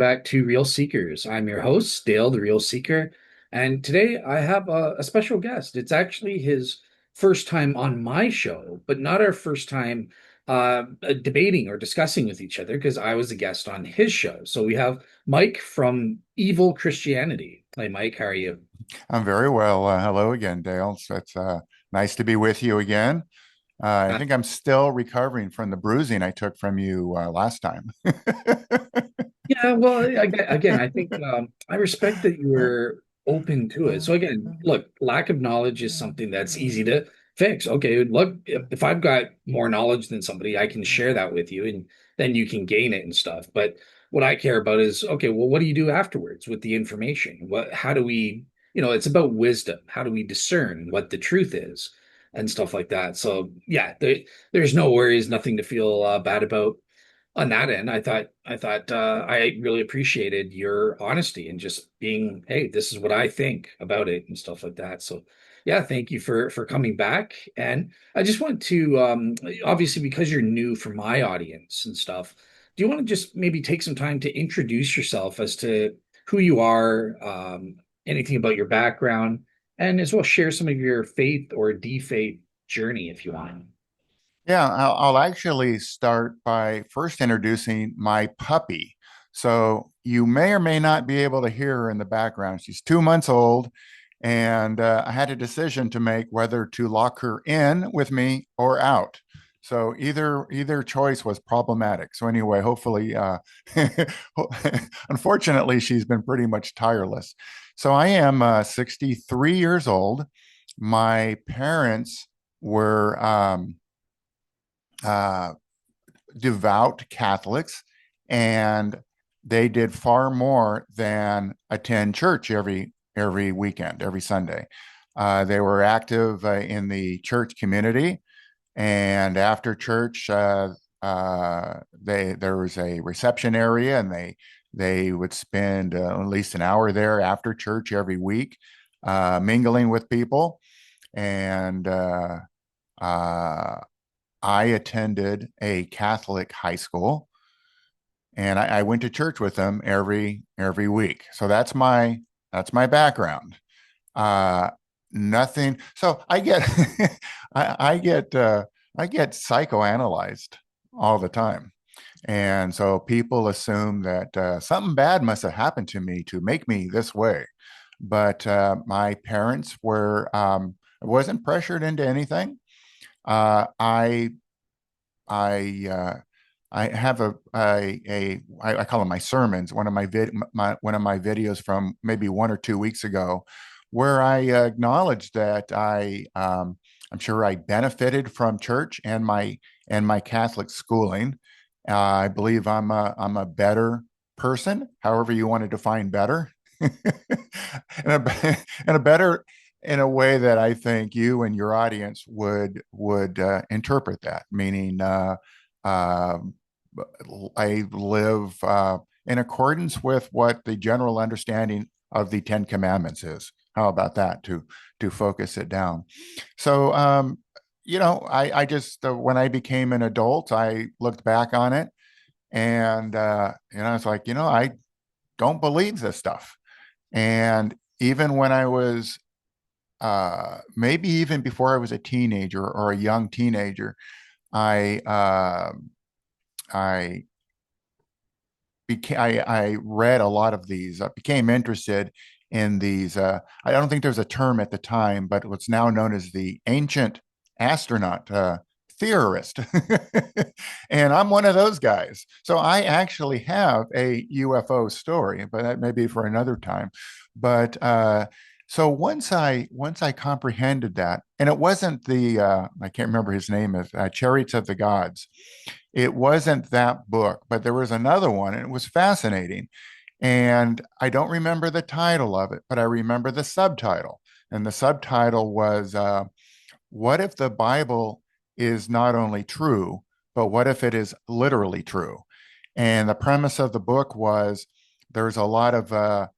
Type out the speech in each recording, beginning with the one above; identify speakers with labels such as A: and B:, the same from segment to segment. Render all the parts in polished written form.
A: Back to Real Seekers. I'm your host, Dale, the Real Seeker, and today I have a special guest. It's actually his first time on my show, but not our first time debating or discussing with each other because I was a guest on his show. So we have Mike from Evil Christianity. Hey, Mike, how are you?
B: I'm very well. Hello again, Dale. So it's nice to be with you again. I
A: Uh,
B: think I'm still recovering from the bruising I took from you last time.
A: yeah, well, again, I think I respect that you're open to it. So again, look, lack of knowledge is something that's easy to fix. Okay, look, if I've got more knowledge than somebody, I can share that with you, and then you can gain it and stuff. But what I care about is, okay, well, what do you do afterwards with the information? How do we, it's about wisdom. How do we discern what the truth is and stuff like that? So yeah, there's no worries, nothing to feel bad about on that end. I thought I really appreciated your honesty and just being, hey, this is what I think about it and stuff like that. So yeah, thank you for coming back. And I just want to obviously because you're new for my audience and stuff, do you want to just maybe take some time to introduce yourself as to who you are, anything about your background, and as well share some of your faith or defaith journey if you want.
B: Yeah, I'll actually start by first introducing my puppy. So you may or may not be able to hear her in the background. She's 2 months old, and I had a decision to make whether to lock her in with me or out. So either choice was problematic. So anyway, hopefully, unfortunately, she's been pretty much tireless. So I am 63 years old. My parents were uh, devout Catholics, and they did far more than attend church every weekend, every Sunday. They were active in the church community, and after church, they there was a reception area, and they would spend at least an hour there after church every week, mingling with people. And uh, I attended a Catholic high school, and I went to church with them every week. So that's my background. Uh, Nothing. So I get I get psychoanalyzed all the time, and so people assume that something bad must have happened to me to make me this way. But my parents were I wasn't pressured into anything. Uh, I I I have I call them my sermons. One of my videos from maybe 1 or 2 weeks ago, where I acknowledged that I'm sure I benefited from church and my Catholic schooling. I believe I'm a better person, however you want to define better, and a better in a way that I think you and your audience would interpret that, meaning uh, I live in accordance with what the general understanding of the Ten Commandments is. How about that to focus it down? So I just when I became an adult, I looked back on it, and it's like, I don't believe this stuff. And even when I was maybe even before I was a teenager or a young teenager, I I I read a lot of these. I became interested in these. I don't think there was a term at the time, but what's now known as the ancient astronaut theorist. And I'm one of those guys. So I actually have a UFO story, but that may be for another time. But so once I comprehended that, and it wasn't the I can't remember his name is Chariots of the Gods. It wasn't that book, but there was another one, and it was fascinating. And I don't remember the title of it, but I remember the subtitle. And the subtitle was What if the Bible is not only true, but what if it is literally true? And the premise of the book was there's a lot of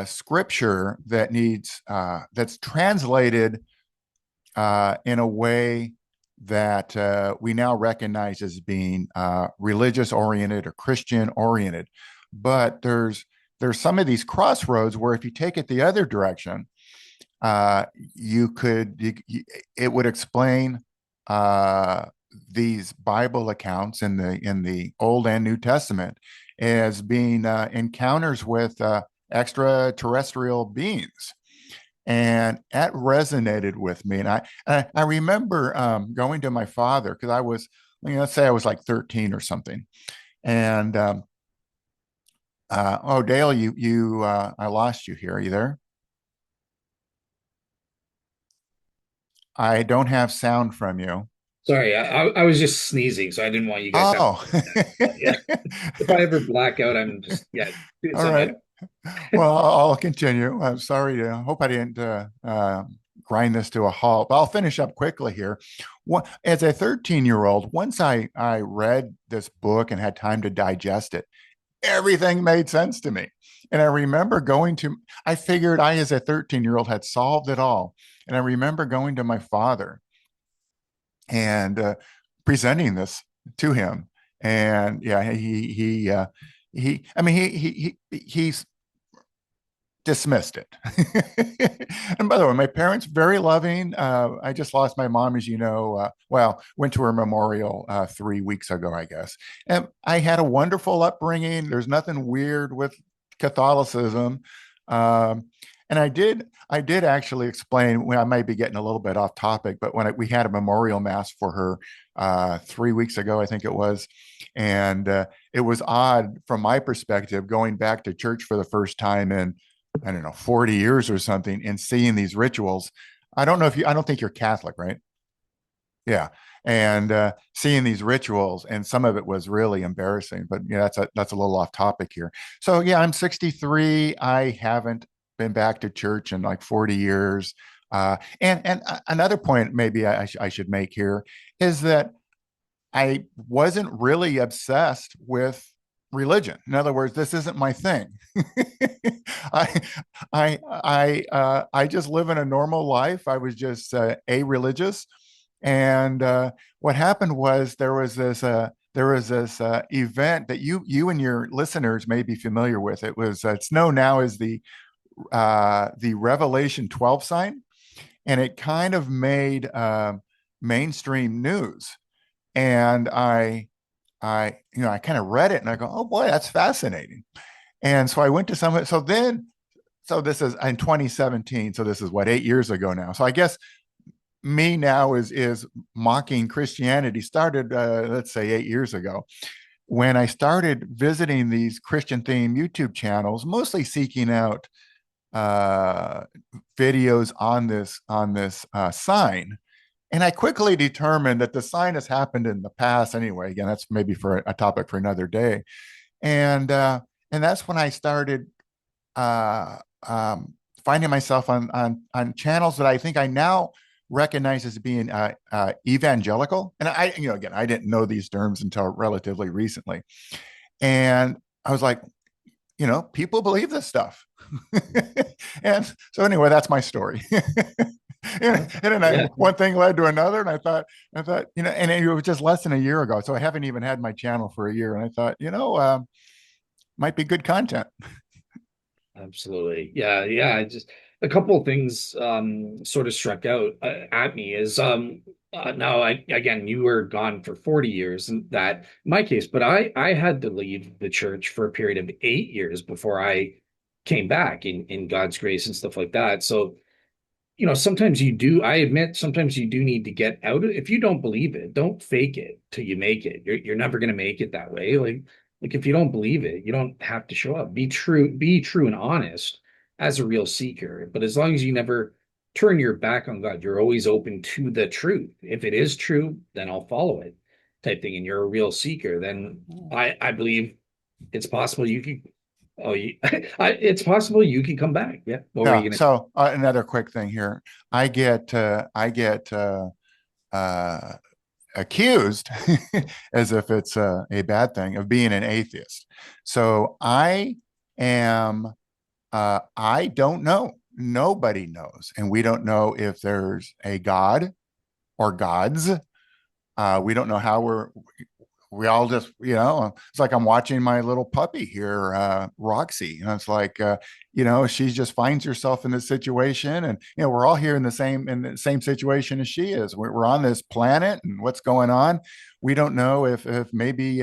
B: scripture that's translated in a way that we now recognize as being religious oriented or Christian oriented. but there's some of these crossroads where if you take it the other direction, uh, it would explain uh, these Bible accounts in the Old and New Testament as being encounters with extraterrestrial beings, and that resonated with me. And I remember going to my father because I was, let's say I was like 13 or something, and oh, Dale, I lost you here. Are you there? I don't have sound from you.
A: Sorry, I was just sneezing, so I didn't want you guys to have to
B: Oh,
A: hear that. But yeah, if I ever black out, I'm just doing
B: all
A: something.
B: right. Well, I'll continue. I'm sorry to, hope I didn't grind this to a halt, but I'll finish up quickly here. As a 13-year-old, once I read this book and had time to digest it, everything made sense to me. And I remember I figured I, as a 13-year-old, had solved it all. And I remember going to my father and presenting this to him. And yeah, I mean, he's dismissed it. And by the way, my parents very loving. I just lost my mom, as you know. Well, went to her memorial 3 weeks ago, I guess. And I had a wonderful upbringing. There's nothing weird with Catholicism. Um, and I did actually explain. When I might be getting a little bit off topic, but we had a memorial mass for her 3 weeks ago, I think it was, and it was odd from my perspective going back to church for the first time in, I don't know, 40 years or something, and seeing these rituals. I don't think you're Catholic, right? Yeah. And seeing these rituals, and some of it was really embarrassing, but yeah, that's a little off topic here. So yeah, I'm 63. I haven't been back to church in like 40 years. And another point maybe I should make here is that I wasn't really obsessed with religion. In other words, this isn't my thing. I I just live in a normal life. I was just a-religious, and what happened was there was this event that you and your listeners may be familiar with. It's known now as the Revelation 12 sign, and it kind of made mainstream news. And I kind of read it and I go, oh boy, that's fascinating. And so I went to some, so this is in 2017. So this is what, 8 years ago now. So I guess me now is mocking Christianity started, let's say 8 years ago, when I started visiting these Christian themed YouTube channels, mostly seeking out uh, videos on this sign. And I quickly determined that the sign has happened in the past anyway. Again, that's maybe for a topic for another day. And that's when I started uh, finding myself on channels that I think I now recognize as being evangelical. And again, I didn't know these terms until relatively recently. And I was like, people believe this stuff. And so anyway, that's my story.
A: Yeah,
B: One thing led to another, and I thought, and it was just less than a year ago, so I haven't even had my channel for a year, and I thought, might be good content.
A: absolutely. Yeah. I just a couple of things sort of struck out at me is now I again you were gone for 40 years in that in my case, but I had to leave the church for a period of 8 years before I came back in God's grace and stuff like that. So sometimes you do, I admit, sometimes you do need to get out of it. If you don't believe it, don't fake it till you make it. You're never going to make it that way. Like if you don't believe it, you don't have to show up. Be true and honest as a real seeker. But as long as you never turn your back on God, you're always open to the truth. If it is true, then I'll follow it type thing. And you're a real seeker, then I believe it's possible you could, oh, it's possible you could come back. Yeah. What were
B: Yeah.
A: you going to say?
B: So another quick thing here, I get uh, accused, as if it's a bad thing, of being an atheist. So I don't know. Nobody knows. And we don't know if there's a God or gods. We don't know we all just, it's like I'm watching my little puppy here, Roxy. And it's like, she just finds herself in this situation, and we're all here in the same situation as she is. We're on this planet, and what's going on? We don't know if maybe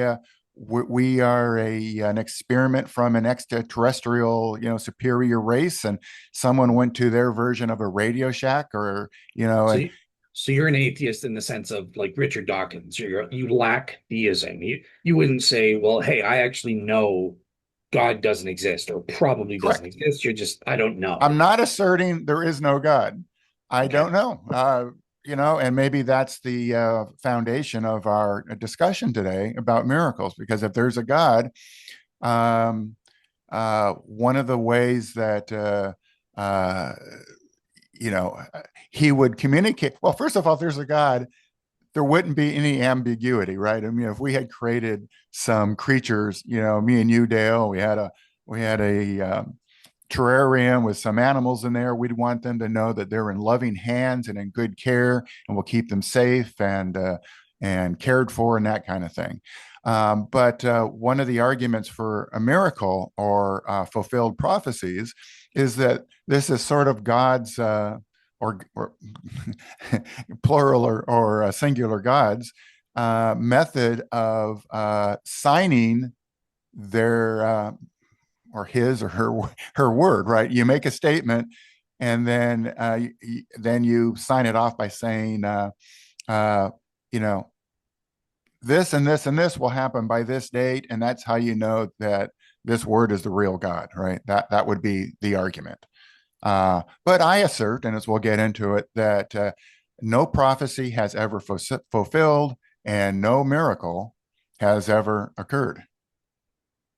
B: we are an experiment from an extraterrestrial, superior race, and someone went to their version of a Radio Shack, or
A: So,
B: and
A: so you're an atheist in the sense of like Richard Dawkins. You lack theism. You wouldn't say, well, hey, I actually know God doesn't exist or probably doesn't
B: correct.
A: exist. You're just, I don't
B: I'm
A: know.
B: not asserting there is no God. I
A: Okay.
B: don't know. And maybe that's the foundation of our discussion today about miracles, because if there's a God, um, one of the ways that uh, you know he would communicate. Well, first of all, if there's a God, there wouldn't be any ambiguity, right? I mean, if we had created some creatures, me and you, Dale, we had a terrarium with some animals in there. We'd want them to know that they're in loving hands and in good care, and we'll keep them safe and cared for, and that kind of thing. But one of the arguments for a miracle or fulfilled prophecies is that this is sort of God's or plural or singular God's method of signing their or his or her word, right? You make a statement, and then you sign it off by saying, uh, you know, this and this and this will happen by this date, and that's how you know that this word is the real God, right? That would be the argument. But I assert, and as we'll get into it, that no prophecy has ever fulfilled, and no miracle has ever occurred.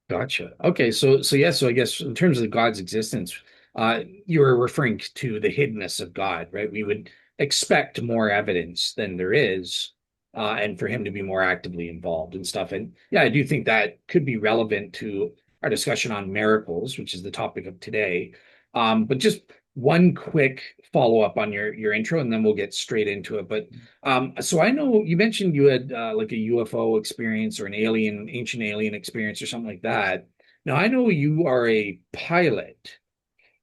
A: Gotcha. Okay, so yeah, so I guess in terms of God's existence, you were referring to the hiddenness of God, right? We would expect more evidence than there is, and for him to be more actively involved and stuff. And yeah, I do think that could be relevant to our discussion on miracles, which is the topic of today. But just one quick follow-up on your intro, and then we'll get straight into it. But so I know you mentioned you had like a UFO experience or an ancient alien experience or something like that. Now I know you are a pilot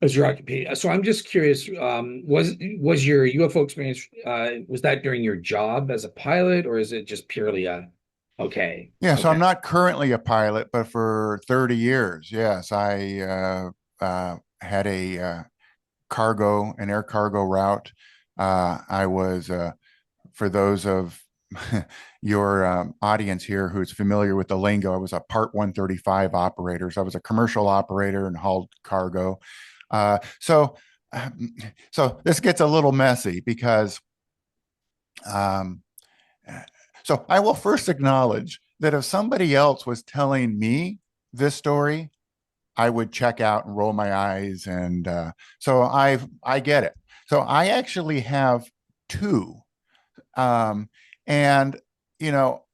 A: as your occupation. So I'm just curious, was your UFO experience was that during your job as a pilot, or is it just purely a okay,
B: Yeah, so I'm
A: okay,
B: not currently a pilot, but for 30 years, yes, I had a an air cargo route. I was, for those of your audience here who's familiar with the lingo, I was a Part 135 operator. So I was a commercial operator and hauled cargo. Uh, so, um, so this gets a little messy because um, so I will first acknowledge that if somebody else was telling me this story, I would check out and roll my eyes, and so I get it. So I actually have two, and you know,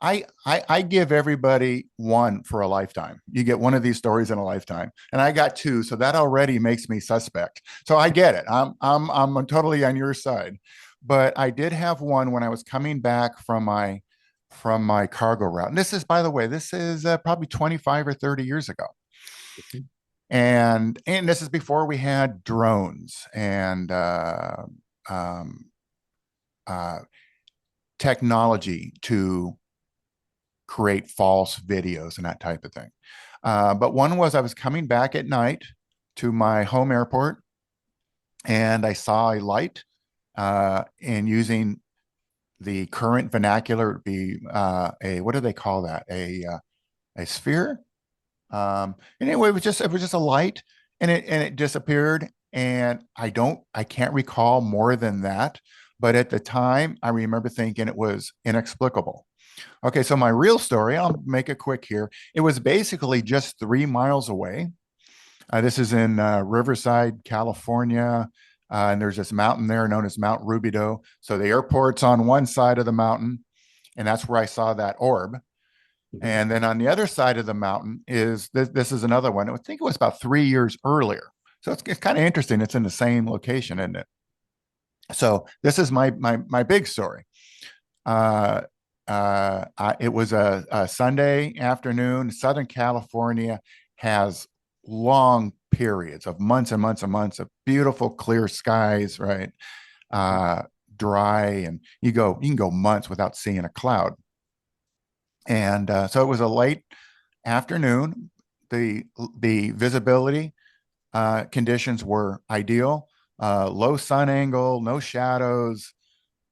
B: I give everybody one for a lifetime. You get one of these stories in a lifetime, and I got two, so that already makes me suspect. So I get it. I'm totally on your side, but I did have one when I was coming back from my cargo route. And this is, by the way, this is probably 25 or 30 years ago. And this is before we had drones and um, uh, technology to create false videos and that type of thing. But one was I was coming back at night to my home airport, and I saw a light, and using the current vernacular, it would be a, what do they call that? A sphere. Anyway, it was just a light, and it disappeared. And I can't recall more than that. But at the time, I remember thinking it was inexplicable. Okay, so my real story, I'll make it quick here. It was basically just 3 miles away. This is in Riverside, California. And there's this mountain there known as Mount Rubidoux. So the airport's on one side of the mountain, and that's where I saw that orb.
A: mhm.
B: And then on the other side of the mountain is this is another one. I think it was about 3 years earlier. So it's kind of interesting. It's in the same location, isn't it? So this is my big story. Uh, it was a Sunday afternoon. Southern California has long periods of months and months and months of beautiful clear skies, right? Uh, Dry, and you can go months without seeing a cloud. And so it was a late afternoon. The visibility conditions were ideal. Low sun angle, no shadows,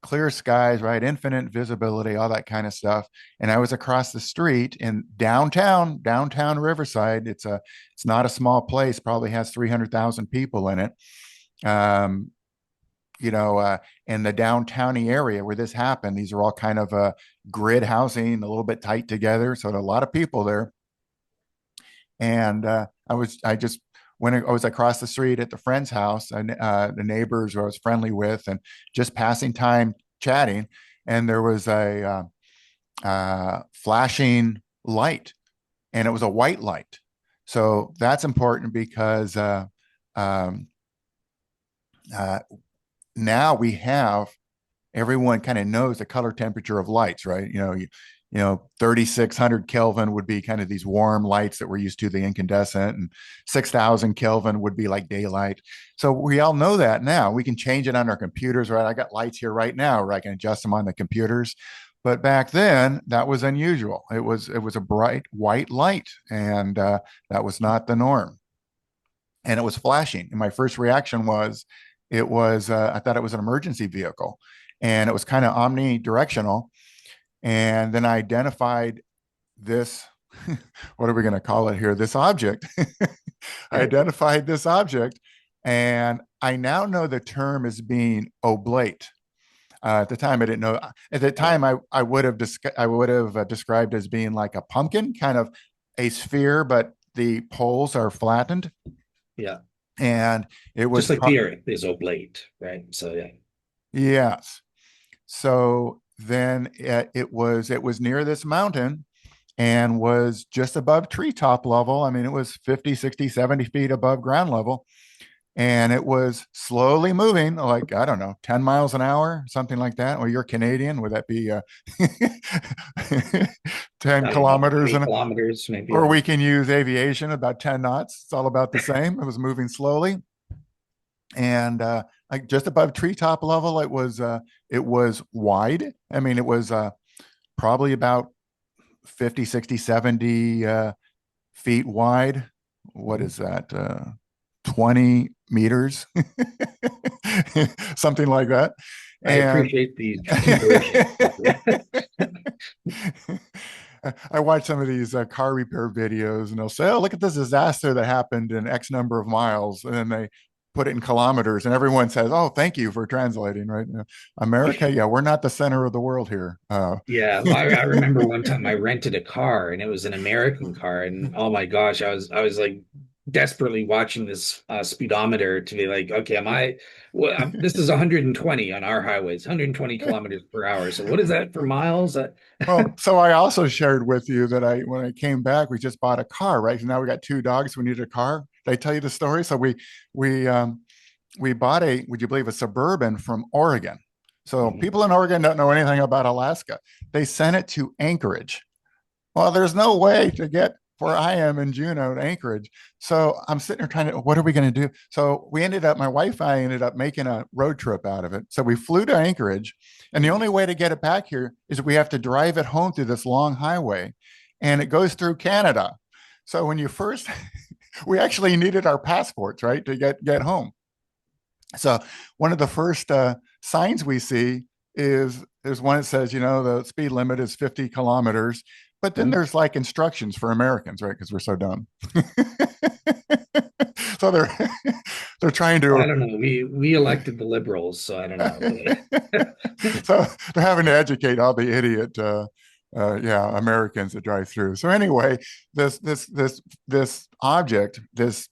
B: clear skies, right? Infinite visibility, all that kind of stuff. And I was across the street in downtown Riverside. It's not a small place, probably has 300,000 people in it. Um, you know, in the downtowny area where this happened, these are all kind of grid housing, a little bit tight together. So a lot of people there. And I just, when I was across the street at the friend's house, and the neighbors who I was friendly with, and just passing time chatting, and there was a flashing light, and it was a white light. So that's important because um, uh, now we have, everyone kind of knows the color temperature of lights, right? 3,600 Kelvin would be kind of these warm lights that we're used to, the incandescent, and 6,000 Kelvin would be like daylight. So we all know that now. We can change it on our computers, right? I got lights here right now where I can adjust them on the computers. But back then, that was unusual. It was a bright white light, and that was not the norm. And it was flashing. And my first reaction was, I thought it was an emergency vehicle, and it was kind of omnidirectional. And then I identified this, what are we going to call it here? This object. I identified this object, and I now know the term as being oblate. At the time, I didn't know. At the time, I would have described as being like a pumpkin, kind of a sphere, but the poles are flattened.
A: Yeah.
B: And it was
A: Just like the earth is oblate, right? So yeah.
B: yes. So then it was near this mountain, and was just above treetop level. I mean, it was 50, 60, 70 feet above ground level. And it was slowly moving, like, I don't know, 10 miles an hour, something like that. Well, you're Canadian. Would that be 10
A: I don't know,
B: kilometers?
A: 20 kilometers, maybe.
B: Or we can use aviation, about 10 knots. It's all about the same. It was moving slowly. And like just above treetop level, it was wide. I mean, it was probably about 50, 60, 70 feet wide. What is that? 20 meters, something like that.
A: I
B: And
A: appreciate the conversion.
B: I watch some of these car repair videos, and they'll say, "Oh, look at this disaster that happened in X number of miles," and then they put it in kilometers, and everyone says, "Oh, thank you for translating." Right? America, yeah, we're not the center of the world here.
A: Yeah, well, I remember one time I rented a car and it was an American car, and oh my gosh, I was like desperately watching this speedometer to be like, okay, this is 120 on our highways, 120 kilometers per hour. So what is that for miles?
B: Well, so I also shared with you that when I came back, we just bought a car, right? So now we got two dogs. We needed a car. Did I tell you the story? So we we bought would you believe, a Suburban from Oregon. So
A: Mhm.
B: people in Oregon don't know anything about Alaska. They sent it to Anchorage. Well, there's no way to get where I am in Juneau to Anchorage. So I'm sitting there trying to, what are we going to do? So my wife and I ended up making a road trip out of it. So we flew to Anchorage, and the only way to get it back here is we have to drive it home through this long highway, and it goes through Canada. So when you first, we actually needed our passports, right, to get home. So one of the first signs we see is one that says, the speed limit is 50 kilometers. But then there's like instructions for Americans, right? Because we're so dumb. So they're trying
A: I
B: to.
A: don't know. We elected the liberals, so I don't know.
B: So they're having to educate all the idiot, yeah, Americans that drive through. So anyway, this object, this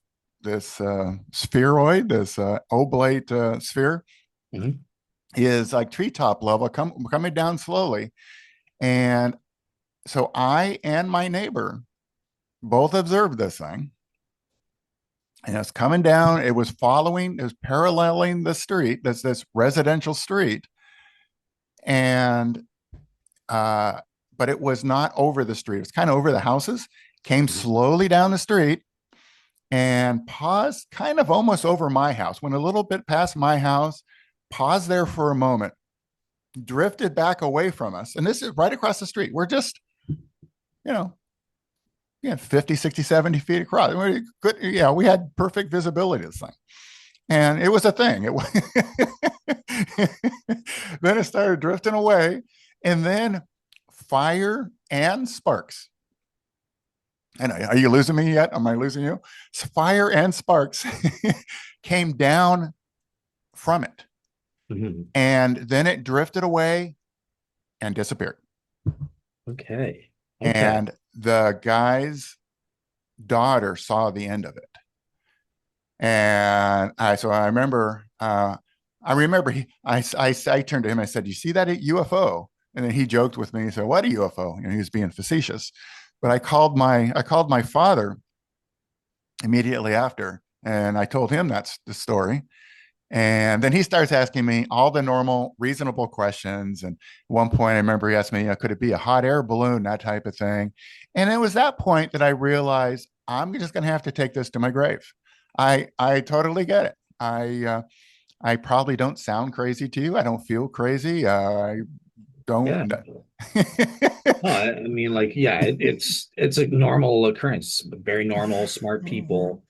B: spheroid, this oblate sphere,
A: Mhm.
B: is like treetop level, coming down slowly. And so I and my neighbor both observed this thing. And it's coming down. It was paralleling the street, this residential street. And but it was not over the street. It was kind of over the houses, came slowly down the street and paused kind of almost over my house. Went a little bit past my house, paused there for a moment, drifted back away from us. And this is right across the street. We're just, 50, 60, 70 feet across. We had perfect visibility of this thing. And it was a thing. Then it started drifting away. And then fire and sparks. And are you losing me yet? Am I losing you? So fire and sparks came down from it. Mm-hmm. And then it drifted away and disappeared.
A: Okay.
B: And the guy's daughter saw the end of it. And I remember I turned to him, I said, "You see that UFO?" And then he joked with me. He said, "What a UFO?" He was being facetious. But I called my father immediately after, and I told him that's the story. And then he starts asking me all the normal, reasonable questions. And at one point, I remember he asked me, could it be a hot air balloon, that type of thing. And it was that point that I realized I'm just going to have to take this to my grave. I totally get it. I probably don't sound crazy to you. I don't feel crazy. I don't.
A: Yeah. I mean, it's a normal occurrence. Very normal, smart people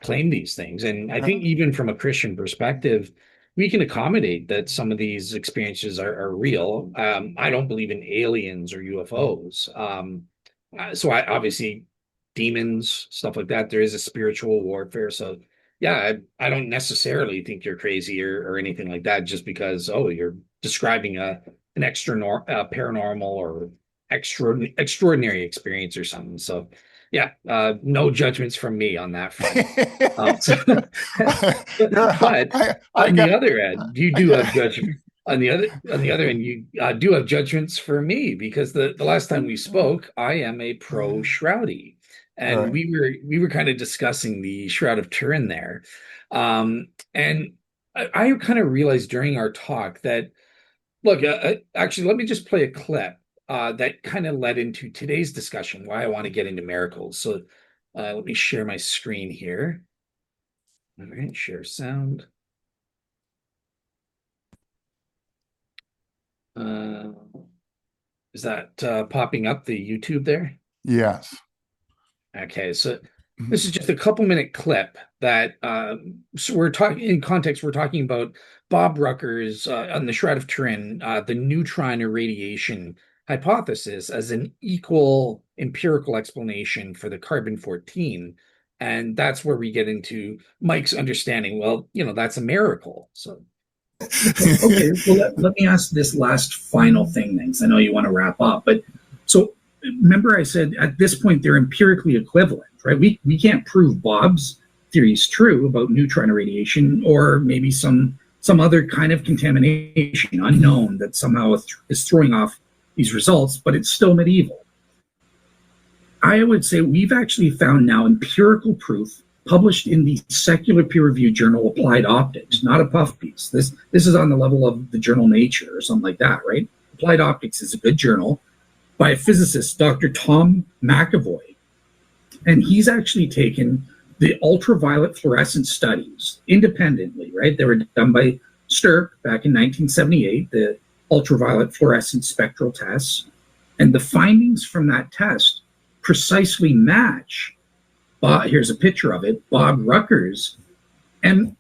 A: claim these things. And I think even from a Christian perspective, we can accommodate that some of these experiences are real. I don't believe in aliens or UFOs. So I obviously demons, stuff like that. There is a spiritual warfare. So yeah, I don't necessarily think you're crazy or anything like that just because, you're describing an paranormal or extraordinary experience or something. So yeah, no judgments from me on that front. But on the other end, you do have judgment. On the other end, you do have judgments for me because the last time we spoke, I am a pro Shroudy, and we were kind of discussing the Shroud of Turin there, and I kind of realized during our talk that look, actually, let me just play a clip. That kind of led into today's discussion, why I want to get into miracles. So let me share my screen here. All right, share sound. Is that popping up the YouTube there?
B: Yes.
A: Okay, so this is just a couple-minute clip that so we're talking in context. We're talking about Bob Rucker's on the Shroud of Turin, the neutron irradiation hypothesis as an equal empirical explanation for the carbon-14, and that's where we get into Mike's understanding. Well, that's a miracle. So,
C: okay, well, let me ask this last final thing then, because I know you want to wrap up. But so remember, I said at this point they're empirically equivalent, right? We can't prove Bob's theory is true about neutron irradiation or maybe some other kind of contamination unknown that somehow is throwing off these results, but it's still medieval. I would say we've actually found now empirical proof published in the secular peer-reviewed journal Applied Optics, not a puff piece. This is on the level of the journal Nature or something like that, right? Applied Optics is a good journal by a physicist, Dr. Tom McAvoy. And he's actually taken the ultraviolet fluorescence studies independently, right? They were done by Stirk back in 1978, the ultraviolet fluorescence spectral tests. And the findings from that test precisely match, here's a picture of it, Bob Rucker's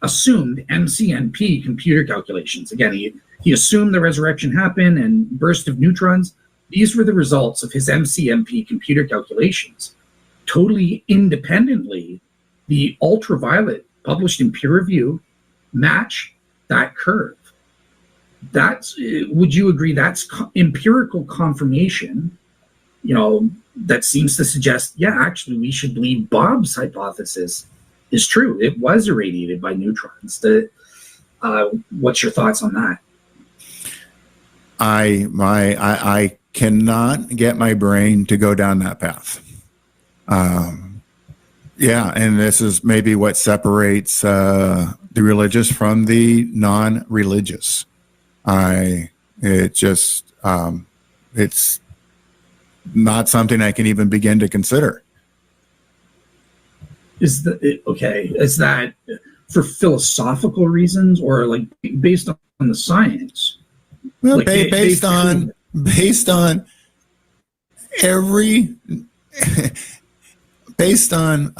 C: assumed MCNP computer calculations. Again, he assumed the resurrection happened and burst of neutrons. These were the results of his MCNP computer calculations. Totally independently, the ultraviolet published in peer review match that curve. Would you agree that's empirical confirmation, that seems to suggest, actually we should believe Bob's hypothesis is true. It was irradiated by neutrons. What's your thoughts on that?
B: I cannot get my brain to go down that path. And this is maybe what separates the religious from the non-religious. it's not something I can even begin to consider.
C: Is that for philosophical reasons, or like based on the science?
B: Well,
C: Like
B: based on every based on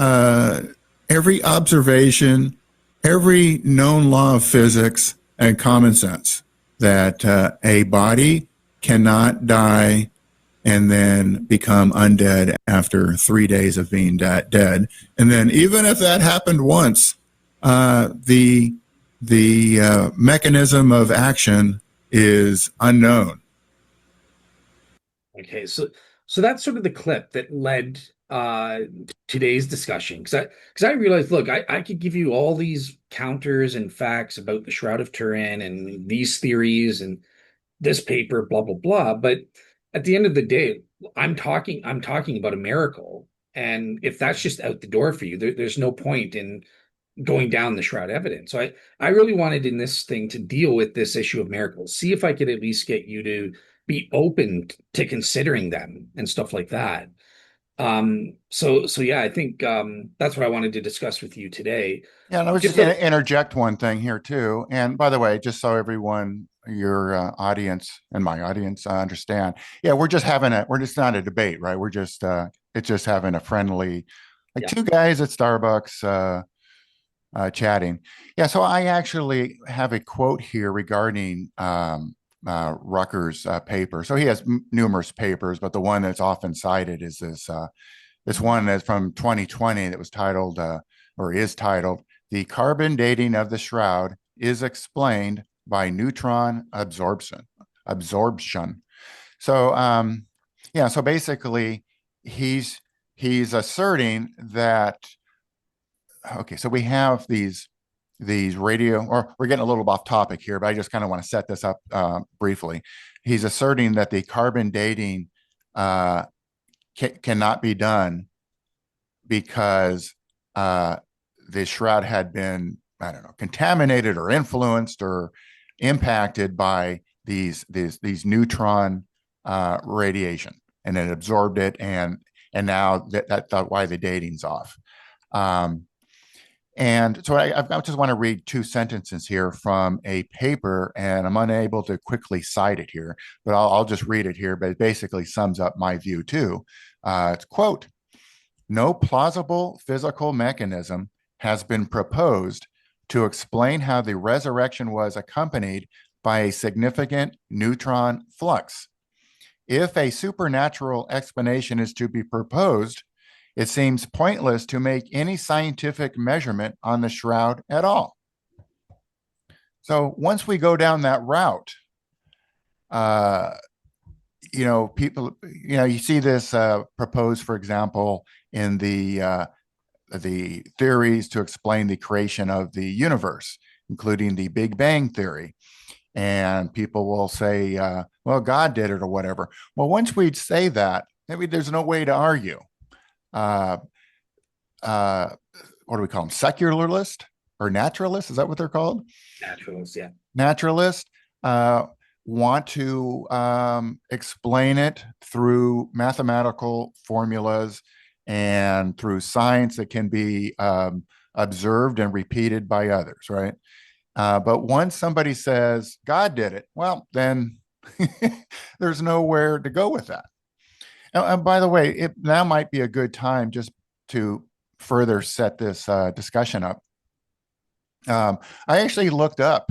B: every observation, every known law of physics and common sense, that a body cannot die and then become undead after 3 days of being dead. And then even if that happened once, the mechanism of action is unknown.
A: Okay, so that's sort of the clip that led today's discussion, because I realized, look, I could give you all these counters and facts about the Shroud of Turin and these theories and this paper, blah blah blah, but at the end of the day, I'm talking about a miracle, and if that's just out the door for you, there's no point in going down the shroud evidence. So I really wanted in this thing to deal with this issue of miracles, see if I could at least get you to be open to considering them and stuff like that. So yeah, I think that's what I wanted to discuss with you today.
B: Yeah, and I was just going to interject one thing here too. And by the way, just so everyone, your audience and my audience understand, yeah, we're just not a debate, right? It's just having a friendly, like two guys at Starbucks chatting. Yeah, so I actually have a quote here regarding Rucker's paper. So he has numerous papers, but the one that's often cited is this one that's from 2020 that was titled or is titled "The Carbon Dating of the Shroud is Explained by Neutron Absorption." So yeah, so basically he's asserting that, okay, so we have these radio, or we're getting a little off topic here, but I just kind of want to set this up briefly. He's asserting that the carbon dating cannot be done because the shroud had been, I don't know, contaminated or influenced or impacted by these neutron radiation, and it absorbed it, and now that's why the dating's off. And so I just want to read two sentences here from a paper, and I'm unable to quickly cite it here, but I'll just read it here. But it basically sums up my view too. It's quote, "No plausible physical mechanism has been proposed to explain how the resurrection was accompanied by a significant neutron flux. If a supernatural explanation is to be proposed, it seems pointless to make any scientific measurement on the shroud at all." So once we go down that route, people, you see this proposed, for example, in the theories to explain the creation of the universe, including the Big Bang theory. And people will say, well, God did it or whatever. Well, once we'd say that, maybe there's no way to argue. What do we call them? Secularist or naturalist? Is that what they're called?
A: Naturalists, yeah.
B: Naturalist want to explain it through mathematical formulas and through science that can be observed and repeated by others, right? But once somebody says God did it, well, then there's nowhere to go with that. And by the way, now might be a good time just to further set this discussion up. I actually looked up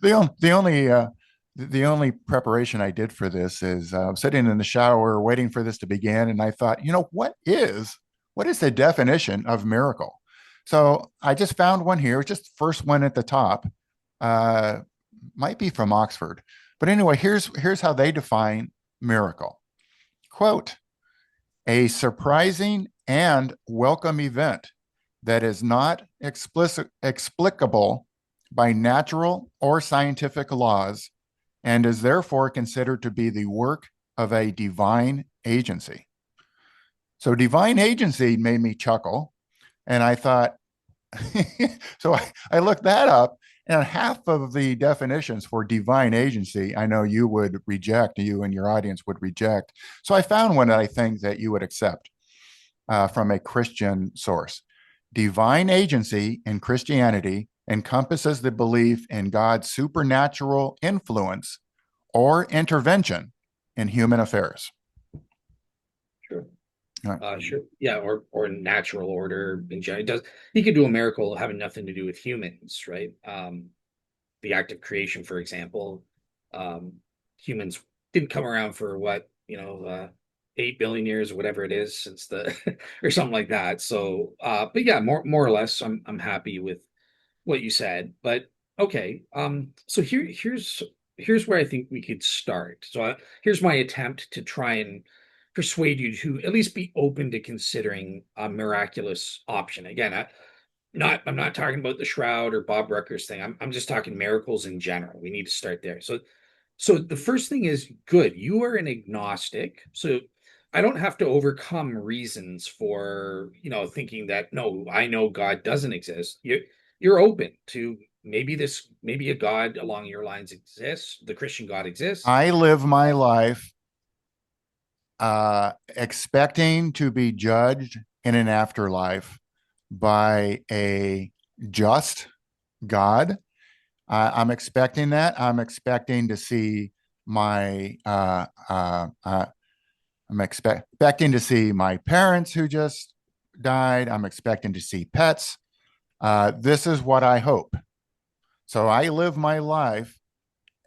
B: the only preparation I did for this is sitting in the shower waiting for this to begin, and I thought, what is the definition of miracle? So I just found one here, just the first one at the top, might be from Oxford, but anyway, here's how they define miracle. Quote, "A surprising and welcome event that is not explicable by natural or scientific laws and is therefore considered to be the work of a divine agency." So divine agency made me chuckle, and I thought, so I looked that up, And half of the definitions for divine agency, I know you would reject, you and your audience would reject. So I found one that I think that you would accept from a Christian source. Divine agency in Christianity encompasses the belief in God's supernatural influence or intervention in human affairs.
A: Sure.
B: Right.
A: Sure. Yeah, or natural order in general. It does he could do a miracle having nothing to do with humans, right? The act of creation, for example. Humans didn't come around for what, 8 billion years or whatever it is since the or something like that. So but yeah, more or less I'm happy with what you said. But okay. So here's where I think we could start. So here's my attempt to try and persuade you to at least be open to considering a miraculous option. Again, I'm not talking about the shroud or Bob Rucker's thing. I'm just talking miracles in general. We need to start there. So the first thing is good. You are an agnostic. So I don't have to overcome reasons for, thinking that no, I know God doesn't exist. You're open to maybe a God along your lines exists. The Christian God exists.
B: I live my life expecting to be judged in an afterlife by a just God. I'm expecting that. I'm expecting to see my I'm expecting to see my parents who just died. I'm expecting to see pets. This is what I hope. So I live my life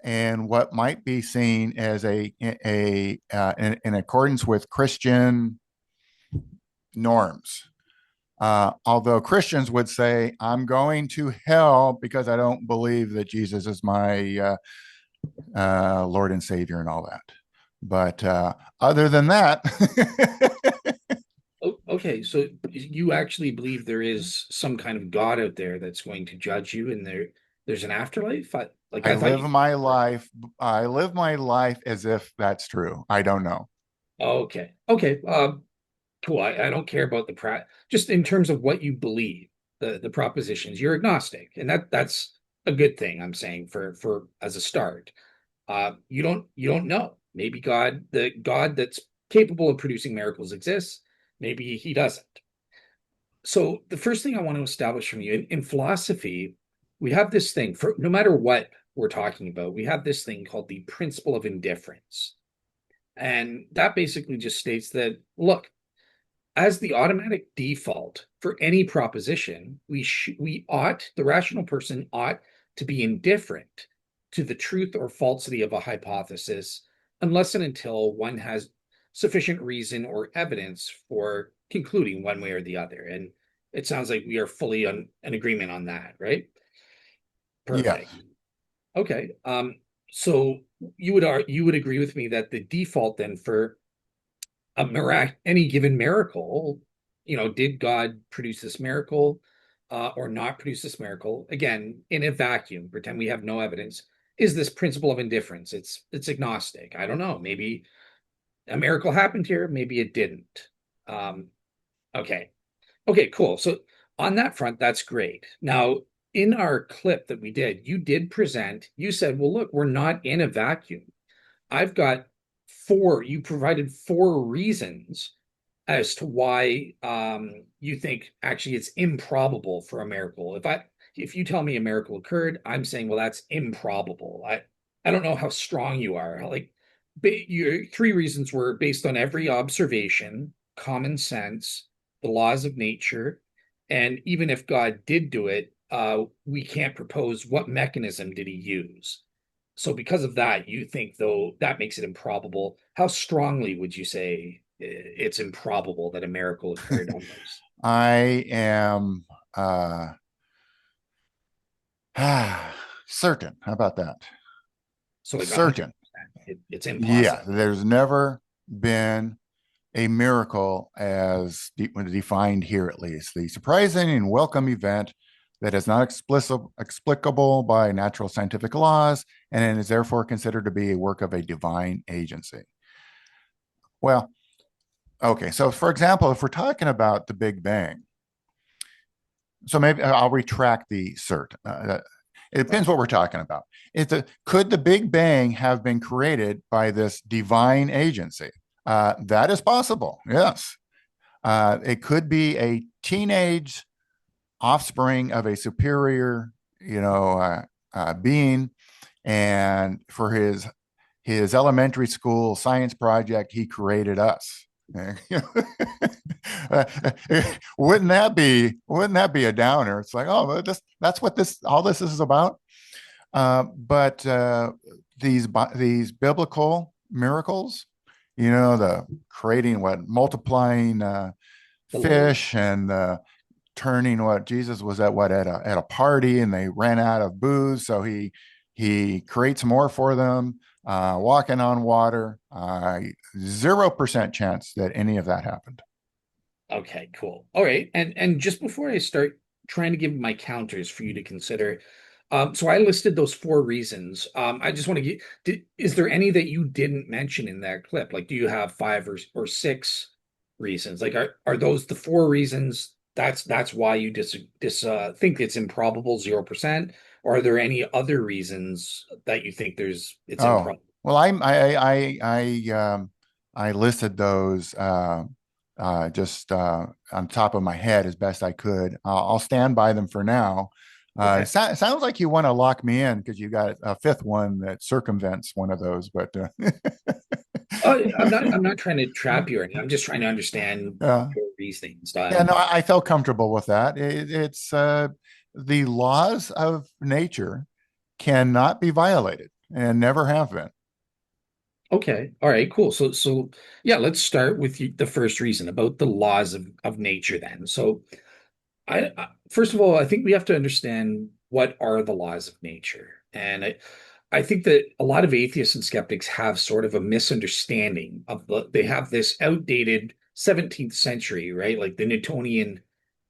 B: in what might be seen as in accordance with Christian norms. Although Christians would say, I'm going to hell because I don't believe that Jesus is my Lord and Savior and all that. But other than that,
A: Okay, so you actually believe there is some kind of God out there that's going to judge you, and there's an afterlife?
B: I
A: I thought
B: live
A: you.
B: my life. I live my life as if that's true. I don't know.
A: Okay, okay, cool. I don't care about just in terms of what you believe, the propositions. You're agnostic, and that's a good thing. I'm saying for as a start. You don't know. Maybe the God that's capable of producing miracles exists. Maybe he doesn't. So the first thing I want to establish from you in philosophy, we have this thing for no matter what we're talking about, we have this thing called the principle of indifference. And that basically just states that, look, as the automatic default for any proposition, the rational person ought to be indifferent to the truth or falsity of a hypothesis, unless and until one has sufficient reason or evidence for concluding one way or the other. And it sounds like we are fully in agreement on that, right?
B: Yes.
A: Perfect. Okay. So you would agree with me that the default then for any given miracle, did God produce this miracle or not produce this miracle? Again, in a vacuum, pretend we have no evidence. Is this principle of indifference? It's agnostic. I don't know. Maybe a miracle happened here. Maybe it didn't. Um, okay. Okay, cool. So on that front, that's great. Now, in our clip that we did, you said, well, look, we're not in a vacuum. I've got you provided four reasons as to why you think actually it's improbable for a miracle. If you tell me a miracle occurred, I'm saying, well, that's improbable. I don't know how strong you are. Like your three reasons were based on every observation, common sense, the laws of nature, and even if God did do it, we can't propose what mechanism did he use. So because of that, you think though that makes it improbable. How strongly would you say it's improbable that a miracle occurred on those?
B: I am certain. How about that?
A: So like 100%,
B: Certain.
A: it's
B: Yeah,
A: impossible.
B: there's never been a miracle as defined here, at least. The surprising and welcome event that is not explicable by natural scientific laws and is therefore considered to be a work of a divine agency. Well, okay. So, for example, if we're talking about the Big Bang, so maybe I'll retract the cert. It depends what we're talking about. Could the Big Bang have been created by this divine agency? That is possible. Yes. It could be a teenage offspring of a superior, being, and for his elementary school science project, he created us. Wouldn't that be a downer? It's like, oh, that's what all this is about. But these biblical miracles, the creating, multiplying fish, and turning, Jesus was at a party, and they ran out of booze, so he creates more for them, walking on water. 0% chance that any of that happened.
A: Okay, cool. All right. And just before I start trying to give my counters for you to consider, so I listed those four reasons. I just want to is there any that you didn't mention in that clip? Like, do you have five or six reasons? Like, are those the four reasons? That's why you think it's improbable 0%? Or are there any other reasons that you think it's improbable?
B: Well, I listed those just on top of my head as best I could. I'll stand by them for now.
A: Okay.
B: It sounds like you want to lock me in because you got a fifth one that circumvents one of those, but
A: I'm not trying to trap you or anything. I'm just trying to understand your reasoning style.
B: Yeah, no, I felt comfortable with that. It's the laws of nature cannot be violated and never have been.
A: Okay. All right, cool. So yeah, let's start with the first reason about the laws of nature then. So first of all, I think we have to understand what are the laws of nature. And I think that a lot of atheists and skeptics have sort of a misunderstanding they have this outdated 17th century, right? Like the Newtonian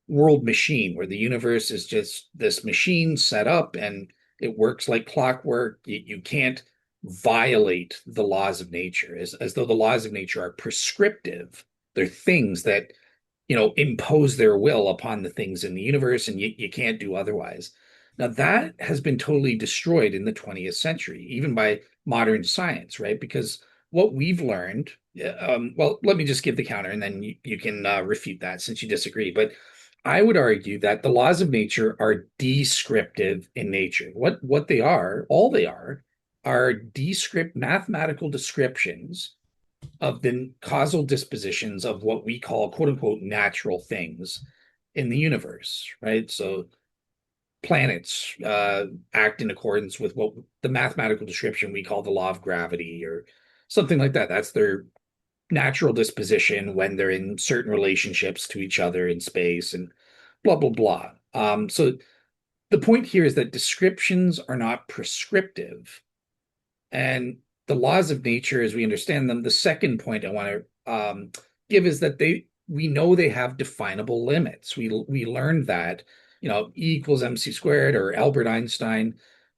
A: world machine, where the universe is just this machine set up and it works like clockwork. You can't violate the laws of nature, as though the laws of nature are prescriptive. They're things that impose their will upon the things in the universe, and you can't do otherwise. Now, that has been totally destroyed in the 20th century, even by modern science, right? Because what we've learned, well, let me just give the counter, and then you can refute that since you disagree. But I would argue that the laws of nature are descriptive in nature. What they are, all they are mathematical descriptions of the causal dispositions of what we call quote unquote natural things in the universe, right? So planets act in accordance with what the mathematical description we call the law of gravity or something like that. That's their natural disposition when they're in certain relationships to each other in space and blah, blah, blah. So the point here is that descriptions are not prescriptive. And the laws of nature, as we understand them, the second point I want to give is that we know they have definable limits. We learned that, E equals mc squared, or Albert Einstein.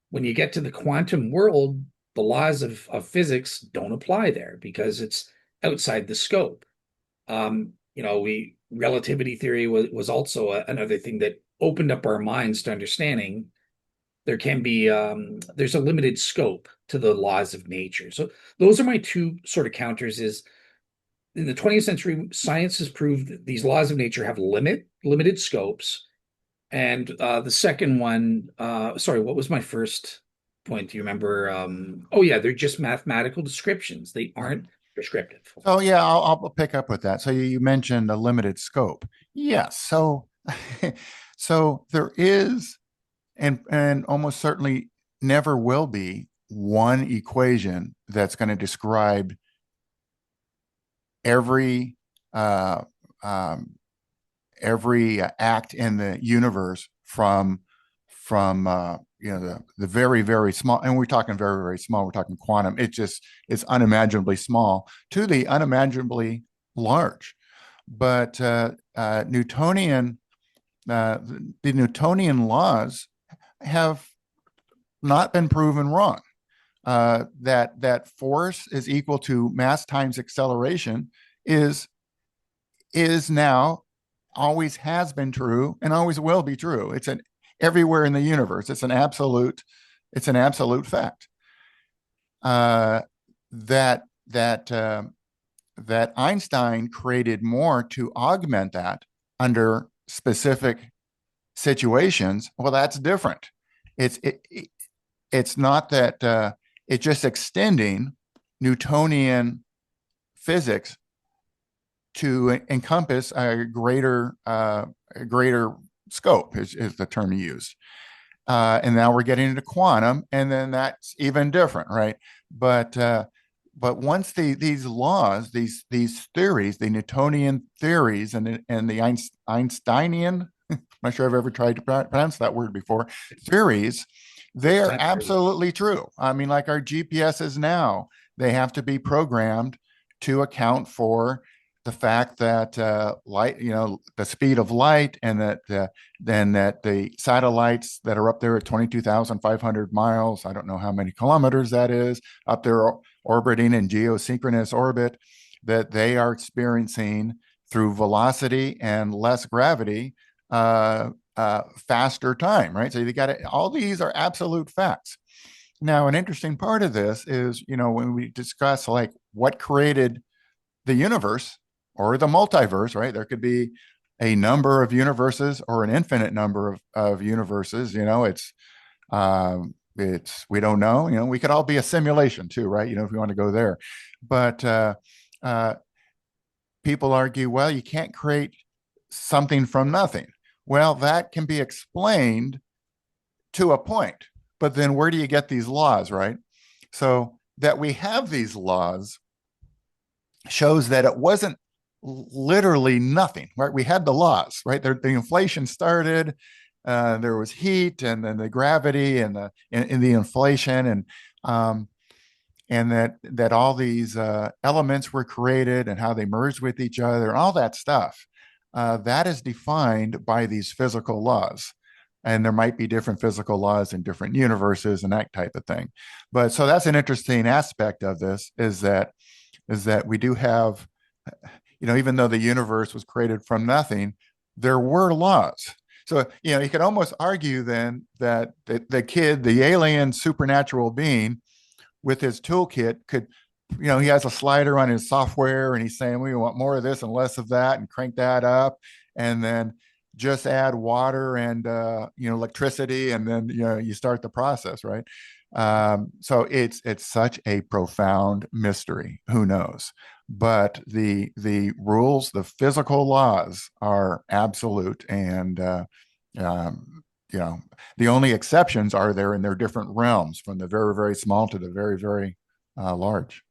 A: When you get to the quantum world, the laws of physics don't apply there because it's outside the scope. Relativity theory was also another thing that opened up our minds to understanding there can be there's a limited scope to the laws of nature. So those are my two sort of counters. Is in the 20th century, science has proved that these laws of nature have limited scopes. And the second one, sorry, what was my first point? Do you remember? Oh yeah, they're just mathematical descriptions. They aren't prescriptive.
B: Oh yeah, I'll pick up with that. So you mentioned a limited scope. Yes. So so there is, and almost certainly never will be, one equation that's going to describe every act in the universe from the very, very small, and we're talking very, very small, we're talking quantum, it's unimaginably small to the unimaginably large. But Newtonian the Newtonian laws have not been proven wrong. That force is equal to mass times acceleration is now, always has been true, and always will be true. everywhere in the universe. It's an absolute fact. That Einstein created more to augment that under specific situations. Well, that's different. It's not that it's just extending Newtonian physics to encompass a greater scope is the term used. And now we're getting into quantum, and then that's even different, right? But once these laws, these theories, the Newtonian theories, and the Einsteinian, I'm not sure I've ever tried to pronounce that word before, theories, they're absolutely true. I mean, like our GPSs now, they have to be programmed to account for the fact that light, the speed of light, and that the satellites that are up there at 22,500 miles, I don't know how many kilometers that is, up there orbiting in geosynchronous orbit, that they are experiencing through velocity and less gravity, faster time, right? So you got it. All these are absolute facts. Now, an interesting part of this is, when we discuss like what created the universe or the multiverse, right? There could be a number of universes or an infinite number of universes. We don't know. We could all be a simulation too, right? If we want to go there, but people argue, well, you can't create something from nothing. Well, that can be explained to a point, but then where do you get these laws, right? So that we have these laws shows that it wasn't literally nothing, right? We had the laws, right? The inflation started, there was heat, and then the gravity, and the inflation, and that all these elements were created, and how they merged with each other, and all that stuff. That is defined by these physical laws. And there might be different physical laws in different universes and that type of thing. But so that's an interesting aspect of this, is that we do have, even though the universe was created from nothing, there were laws. So, you could almost argue then that the alien supernatural being with his toolkit could, he has a slider on his software, and he's saying, we want more of this and less of that, and crank that up, and then just add water and, electricity, and then, you start the process, right? So it's such a profound mystery. Who knows? But the rules, the physical laws, are absolute, and the only exceptions are there in their different realms, from the very, very small to the very, very large.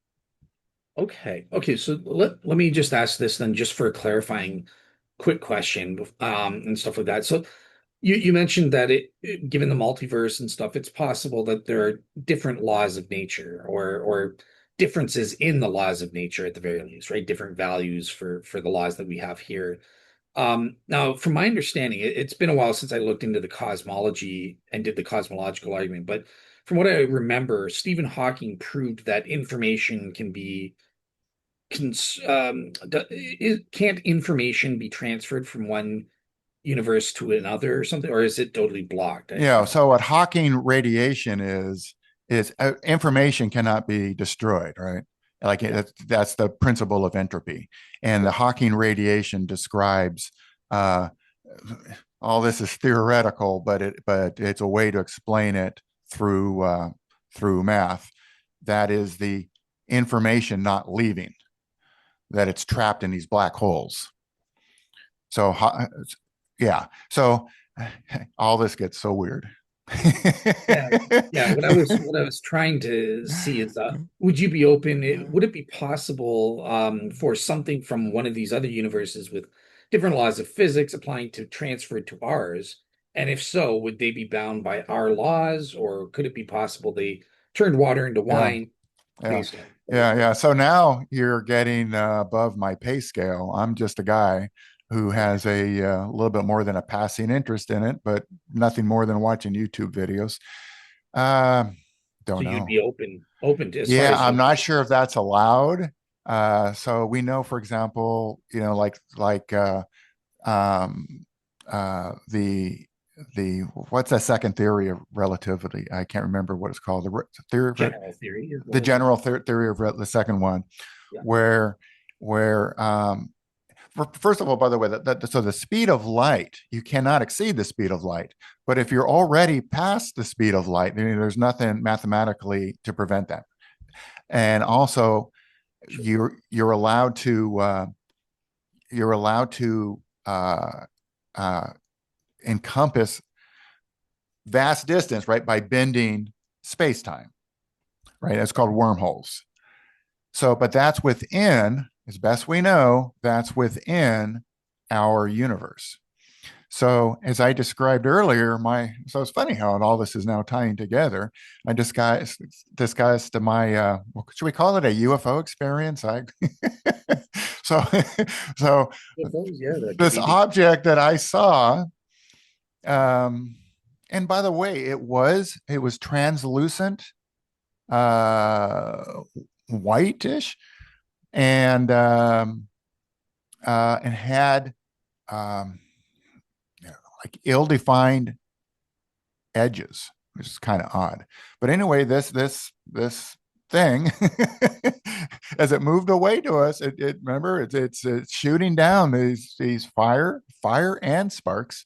A: Okay. So let me just ask this then, just for a clarifying quick question, and stuff like that. So you mentioned that given the multiverse and stuff, it's possible that there are different laws of nature, or differences in the laws of nature at the very least, right? Different values for the laws that we have here. Now, from my understanding, it's been a while since I looked into the cosmology and did the cosmological argument, but from what I remember, Stephen Hawking proved that information can be can't information be transferred from one universe to another or something, or is it totally blocked?
B: So what Hawking radiation is information cannot be destroyed, right? Like that's the principle of entropy, and the Hawking radiation describes all this is theoretical, but it's a way to explain it through math. That is the information not leaving, that it's trapped in these black holes. So so all this gets so weird.
A: What I was trying to see is, would you be open? Would it be possible for something from one of these other universes with different laws of physics applying to transfer to ours? And if so, would they be bound by our laws, or could it be possible they turned water into wine?
B: So now you're getting above my pay scale. I'm just a guy who has a little bit more than a passing interest in it, but nothing more than watching YouTube videos. Don't know.
A: You'd be open to?
B: I'm not sure if that's allowed. So we know, for example, the what's that second theory of relativity? I can't remember what it's called. The theory of
A: General theory.
B: the general theory of the second one,
A: Yeah.
B: where first of all, by the way, so the speed of light, you cannot exceed the speed of light. But if you're already past the speed of light, then there's nothing mathematically to prevent that. And also, you're allowed to encompass vast distance, right, by bending space-time, right? That's called wormholes. So, but that's within, as best we know, that's within our universe. So, as I described earlier, so it's funny how all this is now tying together. I discussed my should we call it a UFO experience? So so this object that I saw, and by the way, it was translucent, whitish, and had like ill-defined edges, which is kind of odd. But anyway, this thing, as it moved away to us, remember it's shooting down these fire and sparks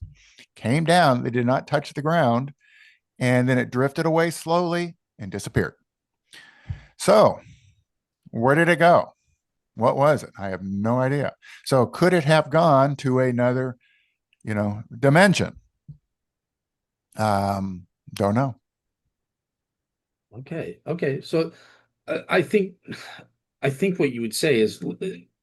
B: came down. They did not touch the ground, and then it drifted away slowly and disappeared. So, where did it go? What was it? I have no idea. So, could it have gone to another, dimension? Don't know.
A: Okay. So, I think what you would say is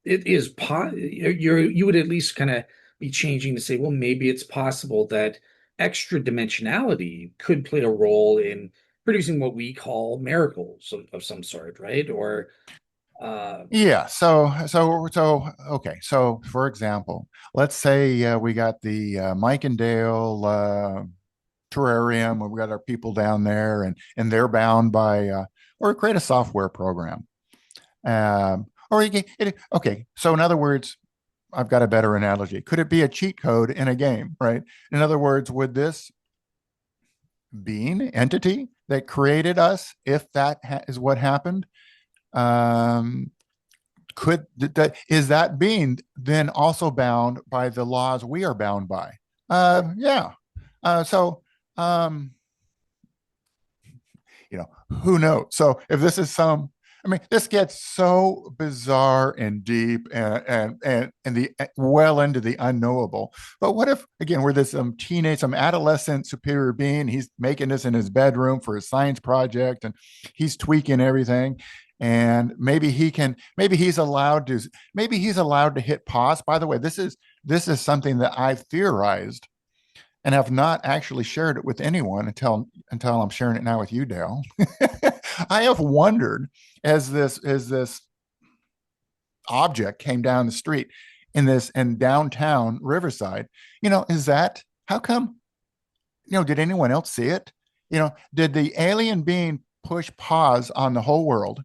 A: it is you would at least kind of be changing to say, well, maybe it's possible that extra dimensionality could play a role in producing what we call miracles of some sort, right? Or
B: yeah. So okay. So for example, let's say we got the Mike and Dale terrarium, where we got our people down there, and they're bound by or create a software program. Or you can, okay. So in other words, I've got a better analogy. Could it be a cheat code in a game, right? In other words, would this being entity that created us, if that is what happened, is that being then also bound by the laws we are bound by? Yeah. So who knows? So if this is this gets so bizarre and deep and well into the unknowable. But what if, again, we're some adolescent superior being? He's making this in his bedroom for his science project, and he's tweaking everything. And maybe he's allowed to hit pause. By the way, this is something that I've theorized and have not actually shared it with anyone until I'm sharing it now with you, Dale. I have wondered, as this object came down the street in downtown Riverside, is that, how come, did anyone else see it? Did the alien being push pause on the whole world,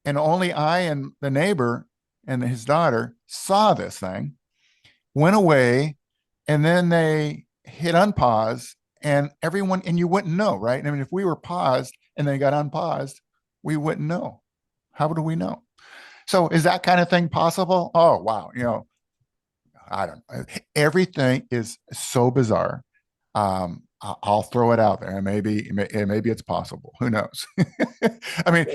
B: and only I and the neighbor and his daughter saw this thing, went away, and then they hit unpause, and everyone, and you wouldn't know, right? I mean, if we were paused and they got unpaused, we wouldn't know. How do we know? So is that kind of thing possible? Oh, wow. I don't know. Everything is so bizarre. I'll throw it out there, and maybe it's possible. Who knows? I mean,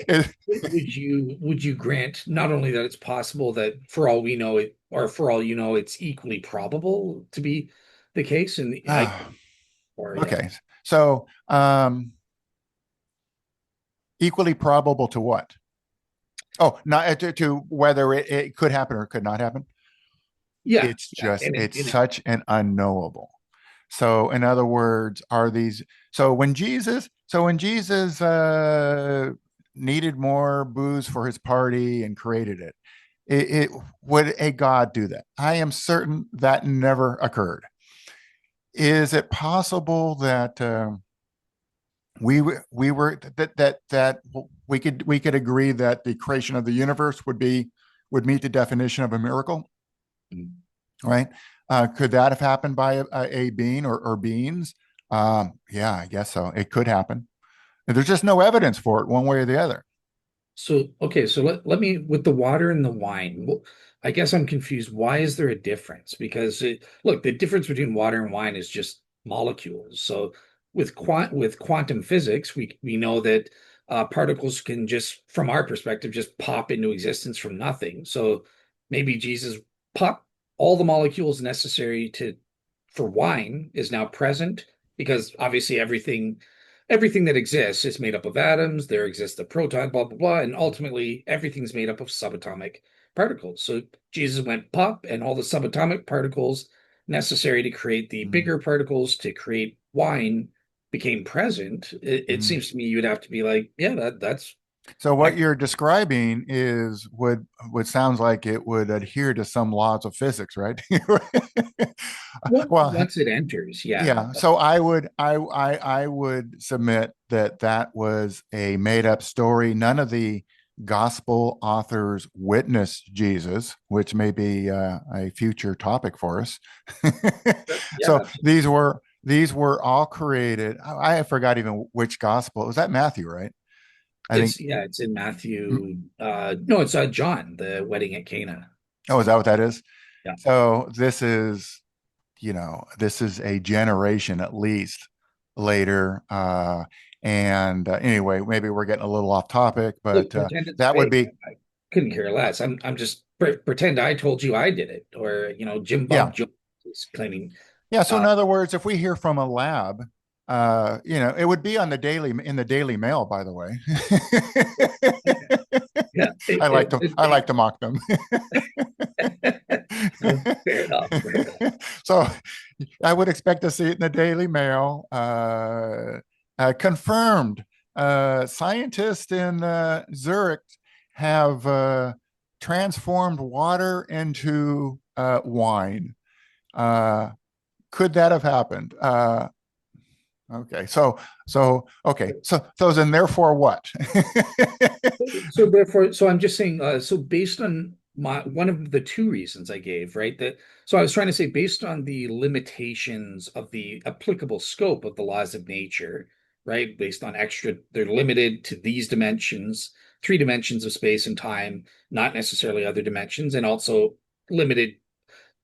A: would you grant not only that it's possible, that for all we know it, or for all you know, it's equally probable to be the case?
B: Okay, so equally probable to what? Oh, not to whether it could happen or could not happen.
A: Yeah,
B: it's just such an unknowable. So in other words, when Jesus needed more booze for his party and created it, would a God do that? I am certain that never occurred. Is it possible that we could agree that the creation of the universe would meet the definition of a miracle, right? Could that have happened by a being or beings? Yeah, I guess so. It could happen. There's just no evidence for it one way or the other.
A: So, okay, so let me, with the water and the wine, I guess I'm confused. Why is there a difference? Because look, the difference between water and wine is just molecules. So with quantum physics, we know that particles can just, from our perspective, just pop into existence from nothing. So maybe Jesus pop all the molecules necessary to for wine is now present because obviously everything that exists is made up of atoms. There exists a proton, blah, blah, blah. And ultimately, everything's made up of subatomic particles. So Jesus went pop, and all the subatomic particles necessary to create the
B: Mhm.
A: bigger particles to create wine became present. It
B: Mhm.
A: seems to me you'd have to be like, yeah, that's
B: So what
A: that.
B: you're describing is would sounds like it would adhere to some laws of physics, right? Well,
A: Once it enters, yeah.
B: yeah. So I would submit that that was a made up story. None of the gospel authors witnessed Jesus, which may be a future topic for us. So
A: Yeah,
B: these were all created. I forgot even which gospel. Was that Matthew, right? I think.
A: it's in Matthew. No, it's John, the wedding at Cana.
B: Oh, is that what that is?
A: Yeah.
B: So this is a generation at least later. And anyway, maybe we're getting a little off topic, but
A: Look, pretend it's
B: that would
A: fake.
B: be,
A: I couldn't care less. I'm just pretend I told you I did it, or Jim
B: yeah.
A: Bob Jones is claiming.
B: Yeah. So in
A: Uh,
B: other words, if we hear from a lab, it would be on the Daily Mail, by the way.
A: yeah,
B: I like to mock them.
A: fair enough. Fair enough.
B: So I would expect to see it in the Daily Mail. Confirmed. Scientists in Zurich have transformed water into wine. Uh, could that have happened? Okay, so then therefore what?
A: So therefore, so I'm just saying. So based on my one of the two reasons I gave, right? That so I was trying to say based on the limitations of the applicable scope of the laws of nature, right? Based on they're limited to these dimensions, three dimensions of space and time, not necessarily other dimensions, and also limited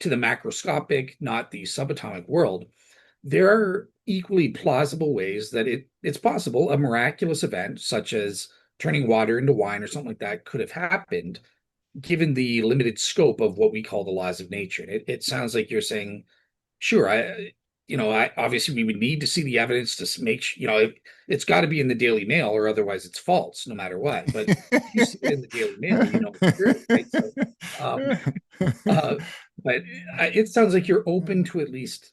A: to the macroscopic, not the subatomic world. There are equally plausible ways that it's possible a miraculous event such as turning water into wine or something like that could have happened given the limited scope of what we call the laws of nature. It sounds like you're saying, sure, I obviously we would need to see the evidence to make it's got to be in the Daily Mail or otherwise it's false no matter what. But if you see it in the Daily Mail, you know it's true, right? So, um, uh, but it sounds like you're open to at least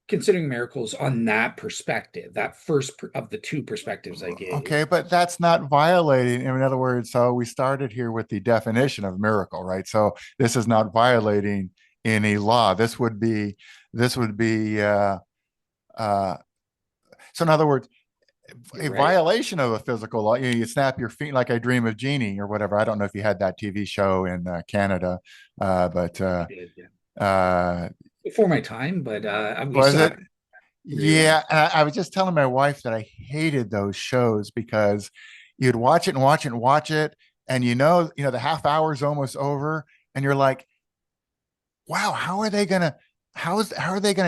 A: considering miracles on that perspective, that first of the two perspectives I gave.
B: Okay, but that's not violating. In other words, so we started here with the definition of miracle, right? So this is not violating any law. This would be. Uh, so in other words,
A: You're
B: a
A: right.
B: violation of a physical law. You snap your feet like I Dream of Jeannie or whatever. I don't know if you had that TV show in Canada, but
A: I did, yeah.
B: uh,
A: Before my time, but we
B: was
A: still have
B: it?
A: reruns.
B: Yeah, I was just telling my wife that I hated those shows because you'd watch it and watch it and watch it, and the half hour's almost over, and you're like, "Wow, how are they gonna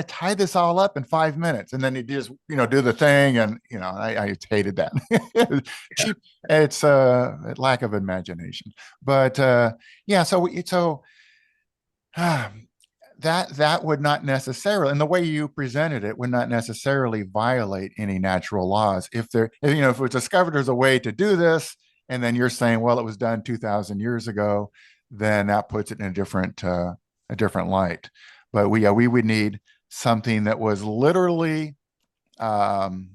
B: tie this all up in 5 minutes?" And then you just do the thing, and I hated that.
A: Yeah.
B: Cheap. It's a lack of imagination, but yeah. That would not necessarily, and the way you presented it would not necessarily violate any natural laws. If it was discovered there's a way to do this, and then you're saying, well, it was done 2,000 years ago, then that puts it in a different light. But we would need something that was literally um,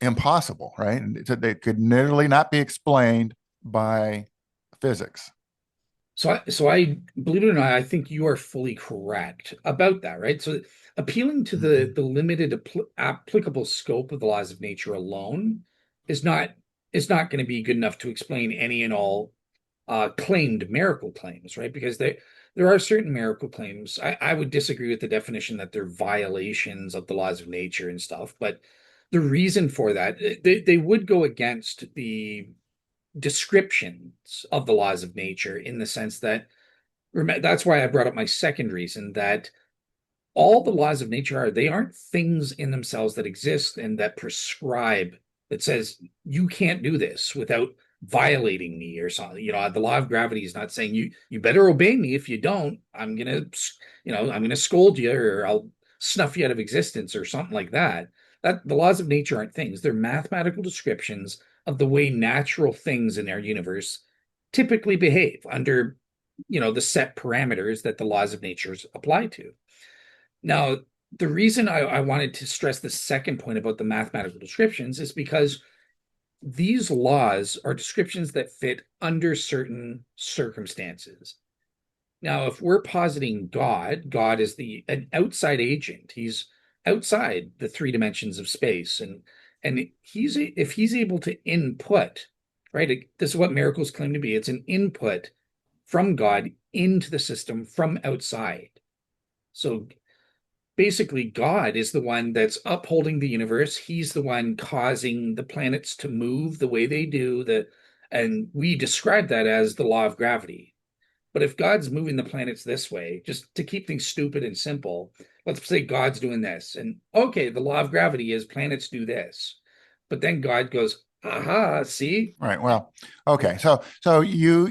B: impossible, right? And it could literally not be explained by physics.
A: So I believe it or not, I think you are fully correct about that, right? So appealing to the limited applicable scope of the laws of nature alone is not going to be good enough to explain any and all claimed miracle claims, right? Because there are certain miracle claims. I would disagree with the definition that they're violations of the laws of nature and stuff, but the reason for that, they would go against the descriptions of the laws of nature in the sense that that's why I brought up my second reason that all the laws of nature they aren't things in themselves that exist and that prescribe that says you can't do this without violating me or something. The law of gravity is not saying you better obey me. If you don't, I'm gonna scold you or I'll snuff you out of existence or something like that. That the laws of nature aren't things. They're mathematical descriptions of the way natural things in our universe typically behave under the set parameters that the laws of nature apply to. Now, the reason I wanted to stress the second point about the mathematical descriptions is because these laws are descriptions that fit under certain circumstances. Now, if we're positing God is an outside agent. He's outside the three dimensions of space, and if he's able to input, right? This is what miracles claim to be. It's an input from God into the system from outside. So basically, God is the one that's upholding the universe. He's the one causing the planets to move the way they do. And we describe that as the law of gravity. But if God's moving the planets this way, just to keep things stupid and simple, let's say God's doing this. And okay, the law of gravity is planets do this. But then God goes, aha, see?
B: Right. Well, okay. So you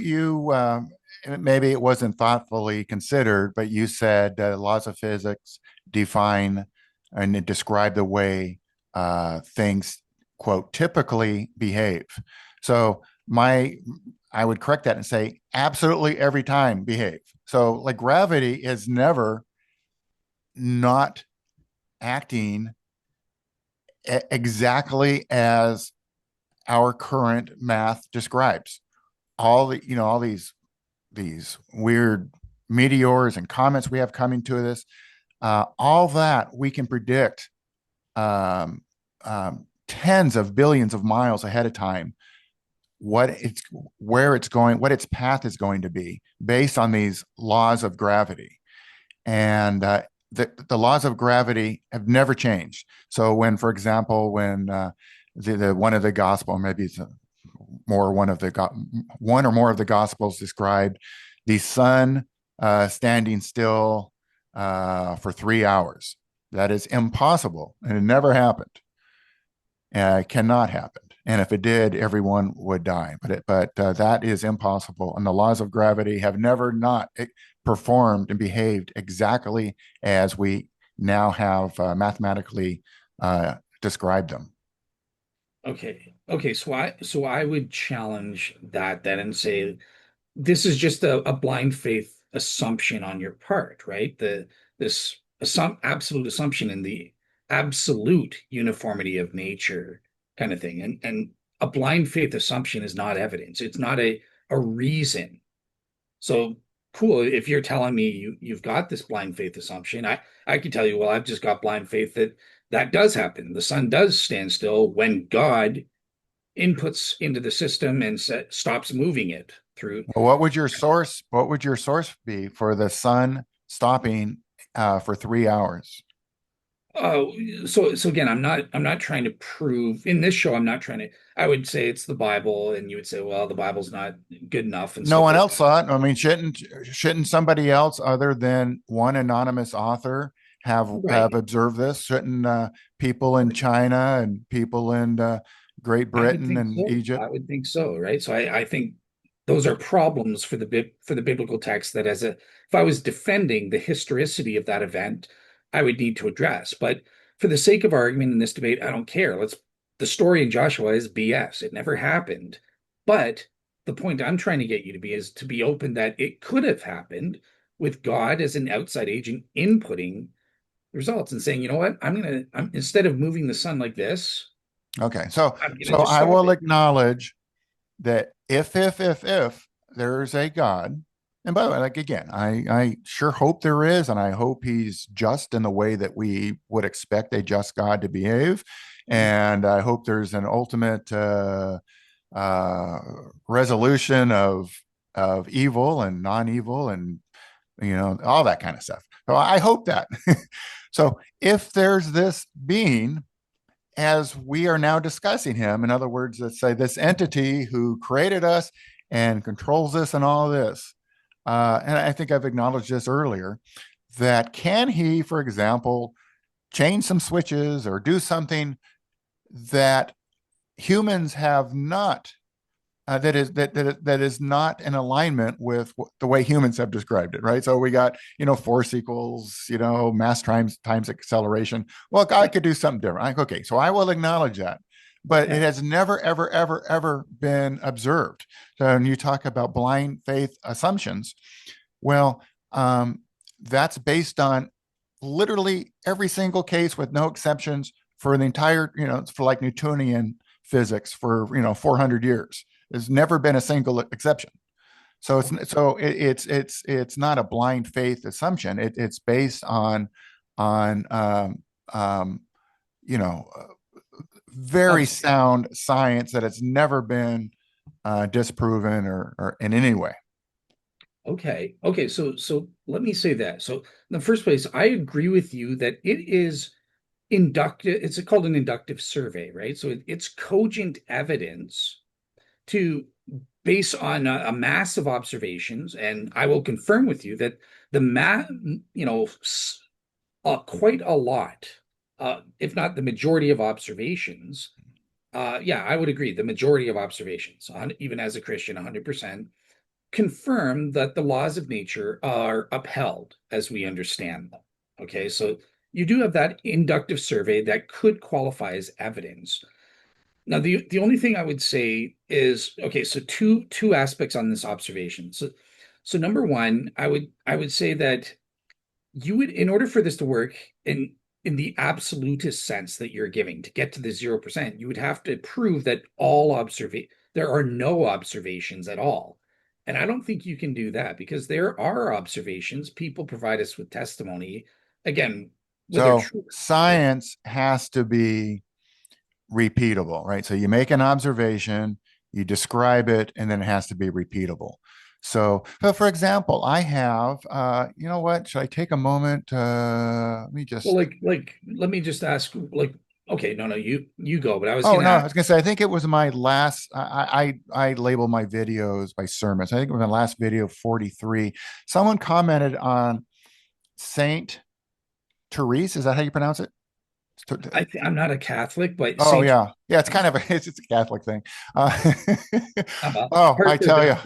B: maybe it wasn't thoughtfully considered, but you said laws of physics define and describe the way things, quote, typically behave. So I would correct that and say absolutely every time behave. So like gravity is never not acting exactly as our current math describes. All these weird meteors and comets we have coming to us, all that we can predict tens of billions of miles ahead of time where it's going, what its path is going to be based on these laws of gravity. And the laws of gravity have never changed. So when, for example, when the one of the gospel, maybe it's one or more of the gospels described the sun standing still for 3 hours. That is impossible, and it never happened. It cannot happen. And if it did, everyone would die. But that is impossible. And the laws of gravity have never not performed and behaved exactly as we now have mathematically described them.
A: Okay. So I would challenge that then and say this is just a blind faith assumption on your part, right? This absolute assumption in the absolute uniformity of nature kind of thing. And a blind faith assumption is not evidence. It's not a reason. So cool. If you're telling me you've got this blind faith assumption, I could tell you, well, I've just got blind faith that does happen. The sun does stand still when God inputs into the system and stops moving it through.
B: Well, what would your source be for the sun stopping for 3 hours?
A: So again, I'm not trying to prove in this show. I'm not trying to. I would say it's the Bible, and you would say, well, the Bible's not good enough, and
B: No one
A: like
B: else saw it. I mean, shouldn't somebody else other than one anonymous author have
A: right.
B: observed this? Shouldn't people in China and people in Great
A: I would
B: Britain
A: think
B: and
A: so.
B: Egypt?
A: I would think so, right? So I think those are problems for the biblical text that if I was defending the historicity of that event, I would need to address. But for the sake of argument in this debate, I don't care. The story in Joshua is BS. It never happened. But the point I'm trying to get you to be is to be open that it could have happened with God as an outside agent inputting results and saying, you know what, I'm instead of moving the sun like this,
B: Okay, so
A: I'm gonna just
B: I
A: stop
B: will
A: it.
B: acknowledge that if there's a God, and by the way, like again, I sure hope there is, and I hope he's just in the way that we would expect a just God to behave, and I hope there's an ultimate resolution of evil and non-evil, and all that kind of stuff. So I hope that. So if there's this being, as we are now discussing him, in other words, let's say this entity who created us and controls this and all of this, and I think I've acknowledged this earlier, that can he, for example, change some switches or do something that humans have not, that is not in alignment with the way humans have described it, right? So we got, force equals, mass times acceleration. Well, God could do something different. Okay, so I will acknowledge that, but it has never, ever, ever, ever been observed. So when you talk about blind faith assumptions, well, that's based on literally every single case with no exceptions for the entire, for like Newtonian physics for 400 years. There's never been a single exception. So it's not a blind faith assumption. It's based on very sound science that has never been disproven or in any way.
A: Okay. So let me say that. So in the first place, I agree with you that it is inductive. It's called an inductive survey, right? So it's cogent evidence to base on a mass of observations, and I will confirm with you that quite a lot, if not the majority of observations. Yeah, I would agree. The majority of observations, even as a Christian, 100%, confirm that the laws of nature are upheld as we understand them. Okay, so you do have that inductive survey that could qualify as evidence. Now, the only thing I would say is, okay, so two aspects on this observation. So number one, I would say that you would, in order for this to work in the absolutist sense that you're giving, to get to the 0%, you would have to prove that there are no observations at all. And I don't think you can do that, because there are observations. People provide us with testimony. Again,
B: so science has to be repeatable, right? So you make an observation, you describe it, and then it has to be repeatable. So, for example, I have, you know what? Should I take a moment? Let me just.
A: Well, let me just ask, okay, no, you go. But I was.
B: Oh no, I was gonna say, I think it was my last. I label my videos by sermons. I think it was my last video, 43. Someone commented on Saint Therese. Is that how you pronounce it?
A: I'm not a Catholic, but
B: yeah, it's kind of it's a Catholic thing. Oh, I tell you,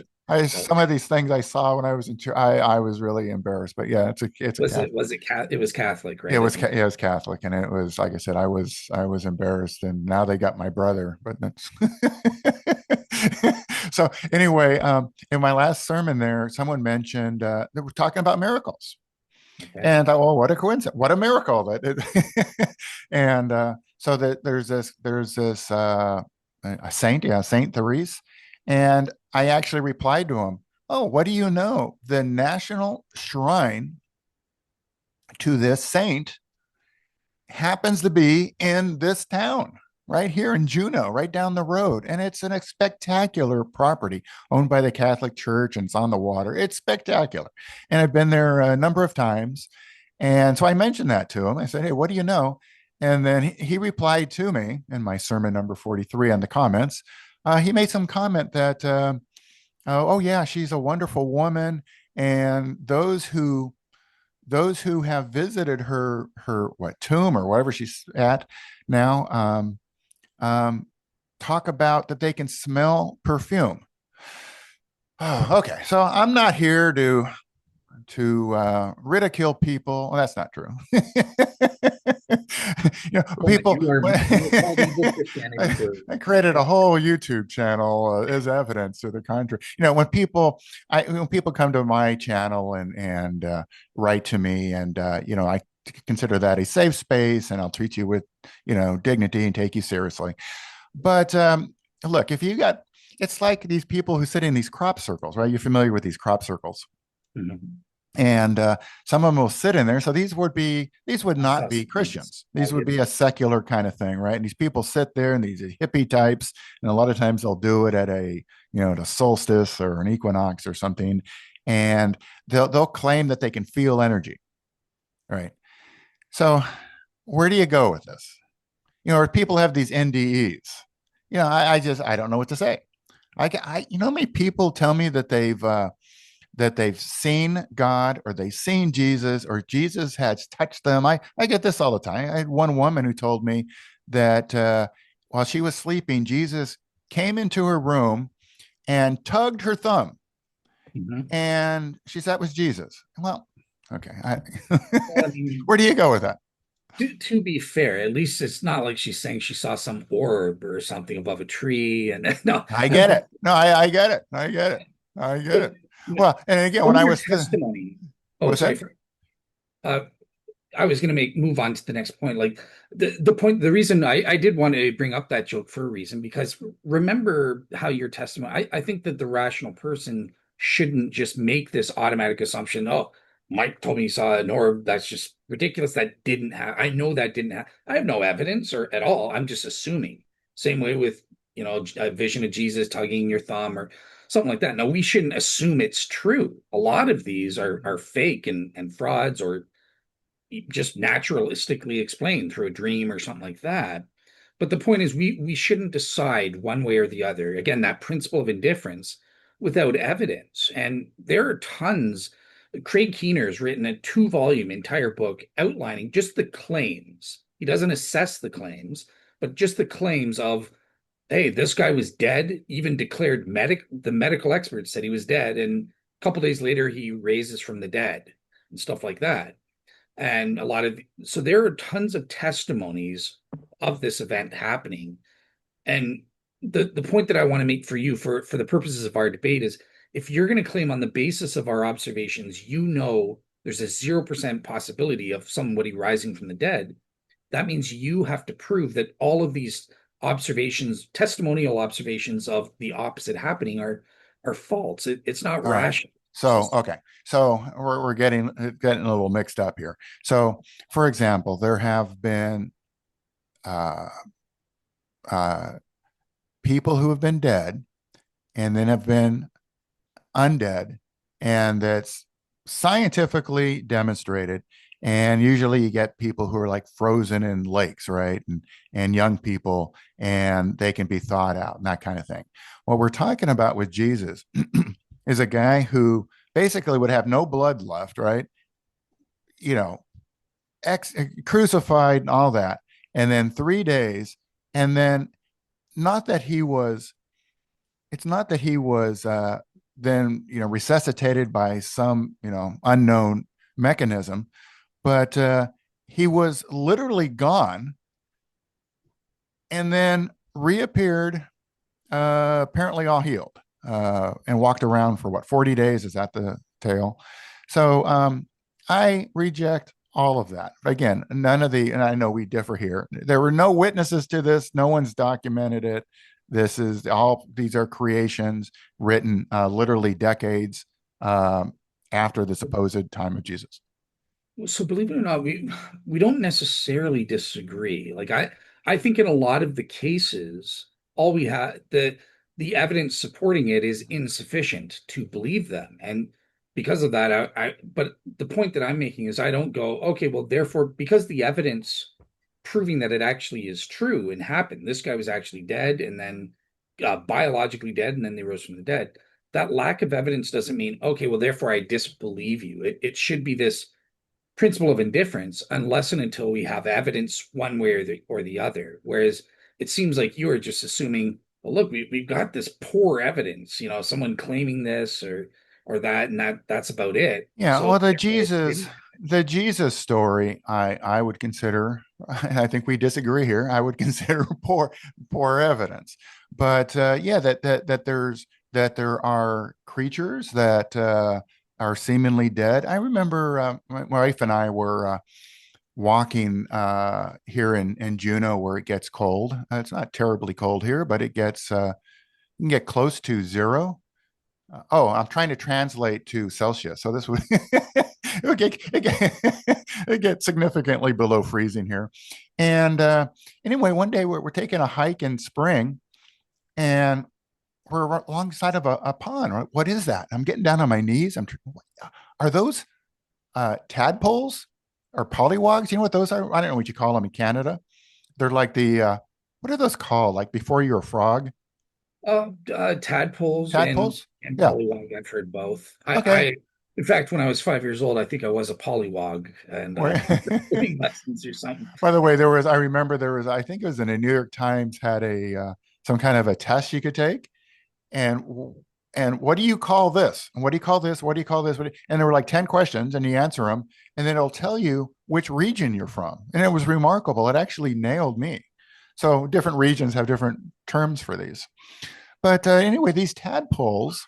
B: some of these things I saw when I was in church, I was really embarrassed. But yeah, it
A: was Catholic, right?
B: It was Catholic, and it was, like I said, I was embarrassed, and now they got my brother. But that's so anyway. In my last sermon, there, someone mentioned they were talking about miracles. Okay. And what a coincidence! What a miracle that it and so that there's this a saint, Saint Therese, and I actually replied to him, "Oh, what do you know? The national shrine to this saint happens to be in this town." Right here in Juneau, right down the road. And it's a spectacular property owned by the Catholic Church, and it's on the water. It's spectacular. And I've been there a number of times. And so I mentioned that to him. I said, "Hey, what do you know?" And then he replied to me in my sermon number 43 on the comments. He made some comment that, oh yeah, she's a wonderful woman. And those who have visited her tomb or whatever she's at now, talk about that they can smell perfume. Oh, okay, so I'm not here to ridicule people. Well, that's not true. People. I created a whole YouTube channel as evidence to the contrary. When people come to my channel and write to me, and I consider that a safe space, and I'll treat you with dignity and take you seriously. But look, it's like these people who sit in these crop circles, right? You're familiar with these crop circles. Mm-hmm. And some of them will sit in there. So these would not be Christians. These would be a secular kind of thing, right? And these people sit there, and these hippie types, and a lot of times they'll do it at a solstice or an equinox or something. and they'll claim that they can feel energy, right? So where do you go with this? Or people have these NDEs. I don't know what to say. How many people tell me that they've seen God, or they've seen Jesus, or Jesus has touched them. I get this all the time. I had one woman who told me that while she was sleeping, Jesus came into her room and tugged her thumb.
A: Mhm.
B: And she said it was Jesus. Well, okay.
A: Well, I mean,
B: Where do you go with that?
A: to be fair, at least it's not like she's saying she saw some orb or something above a tree. And no,
B: I get it. No, I get it. I get it. I get
A: but
B: it. Well, and again, when
A: from
B: I
A: your
B: was,
A: testimony, oh,
B: what's
A: sorry.
B: that?
A: Uh, I was going to move on to the next point. Like the point, the reason I did want to bring up that joke for a reason, because remember how your testimony, I think that the rational person shouldn't just make this automatic assumption. Oh, Mike told me he saw an orb. That's just ridiculous. That didn't happen. I know that didn't happen. I have no evidence or at all. I'm just assuming. Same way with, a vision of Jesus tugging your thumb or something like that. No, we shouldn't assume it's true. A lot of these are fake and frauds, or just naturalistically explained through a dream or something like that. But the point is, we shouldn't decide one way or the other. Again, that principle of indifference without evidence. And there are tons. Craig Keener's written a 2-volume entire book outlining just the claims. He doesn't assess the claims, but just the claims of, hey, this guy was dead, even declared the medical experts said he was dead. And a couple days later, he raises from the dead and stuff like that. And so there are tons of testimonies of this event happening. And the point that I want to make for you, for the purposes of our debate, is if you're going to claim on the basis of our observations, there's a 0% possibility of somebody rising from the dead. That means you have to prove that all of these testimonial observations of the opposite happening, are false. It's not
B: All right.
A: rational.
B: So, okay. So we're getting a little mixed up here. So, for example, there have been uh, uh, people who have been dead and then have been undead, and that's scientifically demonstrated. And usually you get people who are like frozen in lakes, right? And young people, and they can be thawed out and that kind of thing. What we're talking about with Jesus is a guy who basically would have no blood left, right? You know, crucified and all that. And then 3 days, and then not that he was, it's not that he was then, resuscitated by some, unknown mechanism, but he was literally gone and then reappeared, apparently all healed, and walked around for 40 days. Is that the tale? So I reject all of that. Again, none of and I know we differ here. There were no witnesses to this. No one's documented it. These are creations written literally decades after the supposed time of Jesus.
A: So believe it or not, we don't necessarily disagree. Like I think in a lot of the cases, all we have the evidence supporting it is insufficient to believe them. And because of that, but the point that I'm making is I don't go, okay, well, therefore, because the evidence proving that it actually is true and happened, this guy was actually dead and then biologically dead, and then they rose from the dead. That lack of evidence doesn't mean, okay, well, therefore I disbelieve you. It should be this principle of indifference unless and until we have evidence one way or the other. Whereas it seems like you are just assuming, well, look, we've got this poor evidence, someone claiming this or that, and that's about it.
B: Yeah,
A: So
B: well, the Jesus story, I would consider. I think we disagree here. I would consider poor evidence, but yeah, that there are creatures that are seemingly dead. I remember my wife and I were walking here in Juneau, where it gets cold. It's not terribly cold here, but it gets you can get close to zero. I'm trying to translate to Celsius. So this would it get significantly below freezing here. And anyway, one day we're taking a hike in spring, and we're alongside of a pond. Right? What is that? I'm getting down on my knees. Are those tadpoles or polywogs? You know what those are? I don't know what you call them in Canada. They're like what are those called? Like before you're a frog?
A: Tadpoles
B: Tadpoles?
A: and
B: Yeah.
A: polywog. I've heard both.
B: Okay.
A: In fact, when I was 5 years old, I think I was a polywog and doing lessons or something.
B: By the way, I remember I think it was in a New York Times had some kind of a test you could take. And what do you call this? And what do you call this? What do you call this? And there were like 10 questions and you answer them and then it'll tell you which region you're from. And it was remarkable. It actually nailed me. So different regions have different terms for these. But anyway, these tadpoles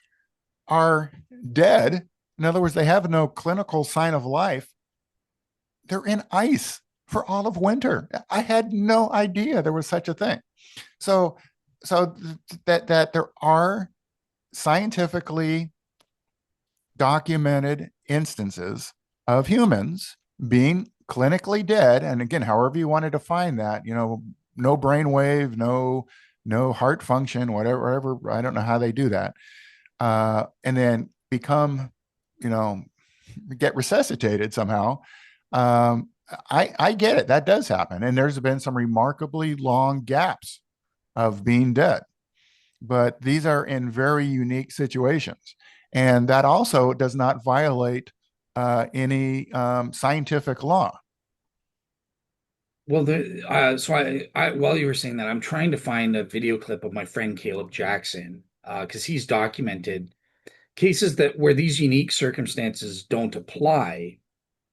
B: are dead. In other words, they have no clinical sign of life. They're in ice for all of winter. I had no idea there was such a thing. So that there are scientifically documented instances of humans being clinically dead. And again, however you want to define that, no brainwave, no heart function, whatever. I don't know how they do that. And then become, get resuscitated somehow. I get it. That does happen. And there's been some remarkably long gaps of being dead. But these are in very unique situations. And that also does not violate any scientific law.
A: Well, so while you were saying that, I'm trying to find a video clip of my friend Caleb Jackson, because he's documented cases where these unique circumstances don't apply.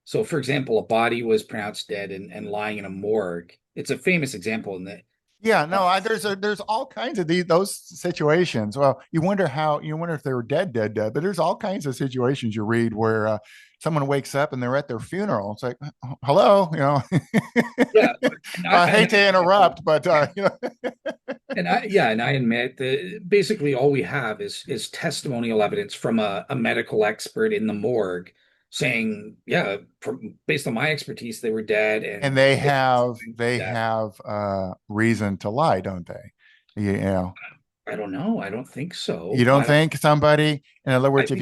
A: So, for example, a body was pronounced dead and lying in a morgue. It's a famous example in that.
B: Yeah, no, there's all kinds of those situations. Well, you wonder if they were dead, but there's all kinds of situations you read where someone wakes up and they're at their funeral. It's like, hello,
A: Yeah,
B: I hate to interrupt, but
A: and I admit that basically all we have is testimonial evidence from a medical expert in the morgue saying, yeah, based on my expertise, they were dead,
B: and
A: and
B: they have reason to lie, don't they?
A: I don't know. I don't think so.
B: You don't think somebody, in other
A: I
B: words,
A: think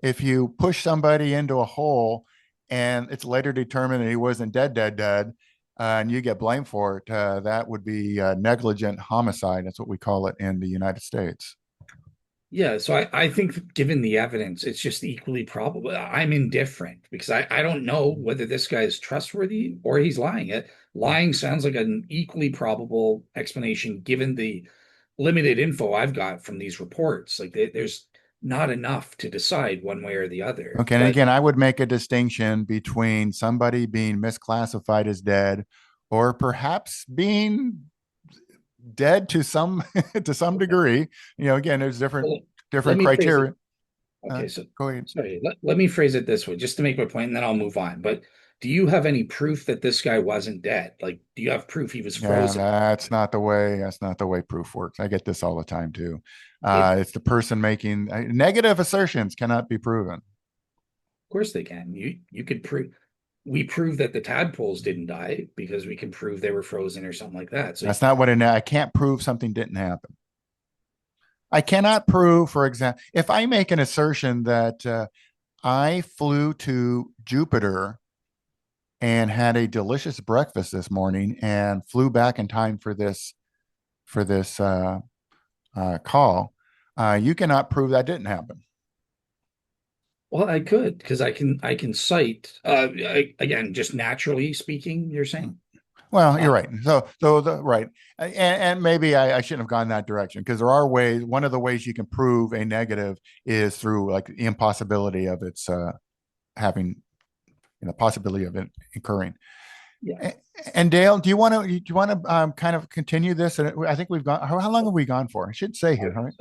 B: if you push somebody into a hole and it's later determined that he wasn't dead, and you get blamed for it, that would be negligent homicide. That's what we call it in the United States.
A: Yeah, so I think given the evidence, it's just equally probable. I'm indifferent because I don't know whether this guy is trustworthy or he's lying. Lying sounds like an equally probable explanation given the limited info I've got from these reports. Like there's not enough to decide one way or the other.
B: Okay, and
A: But
B: again, I would make a distinction between somebody being misclassified as dead, or perhaps being dead to some to some degree. Again, there's
A: well, let
B: different
A: me phrase it.
B: criteria.
A: Okay, so
B: Go ahead.
A: sorry, let me phrase it this way, just to make my point, and then I'll move on. But do you have any proof that this guy wasn't dead? Like, do you have proof he was
B: Yeah,
A: frozen?
B: that's not the way proof works. I get this all the time too.
A: It,
B: It's the person making negative assertions cannot be proven.
A: Of course they can. You could prove we prove that the tadpoles didn't die because we can prove they were frozen or something like that. So
B: That's not what I can't prove something didn't happen. I cannot prove, for example, if I make an assertion that I flew to Jupiter and had a delicious breakfast this morning and flew back in time for this call, you cannot prove that didn't happen.
A: well, I could because I can cite again, just naturally speaking, you're saying.
B: Well,
A: Uh,
B: you're right. Right, and maybe I shouldn't have gone that direction because there are ways. One of the ways you can prove a negative is through like the impossibility of its having, possibility of it occurring.
A: yeah.
B: And Dale, do you want to kind of continue this? And I think we've gone. How long have we gone for? I should say here, right?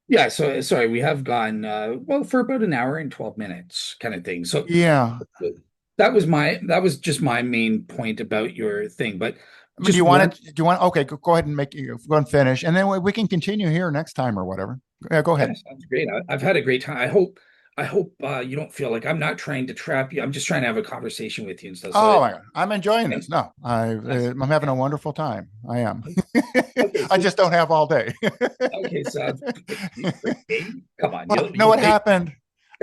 A: Yeah, so sorry, we have gone well for about an hour and 12 minutes kind of thing. So
B: Yeah.
A: that was just my main point about your thing. But
B: I mean,
A: just one
B: okay, go ahead and go and finish, and then we can continue here next time or whatever. Yeah, go
A: yeah,
B: ahead.
A: sounds great. I've had a great time. I hope I hope you don't feel like I'm not trying to trap you. I'm just trying to have a conversation with you and stuff. So
B: Oh my God, I'm enjoying
A: and
B: this. No,
A: that's
B: I'm having a wonderful time. I am.
A: okay.
B: I
A: So
B: just don't have all day.
A: okay, so come on,
B: Well, you know
A: you'll
B: what
A: take.
B: happened?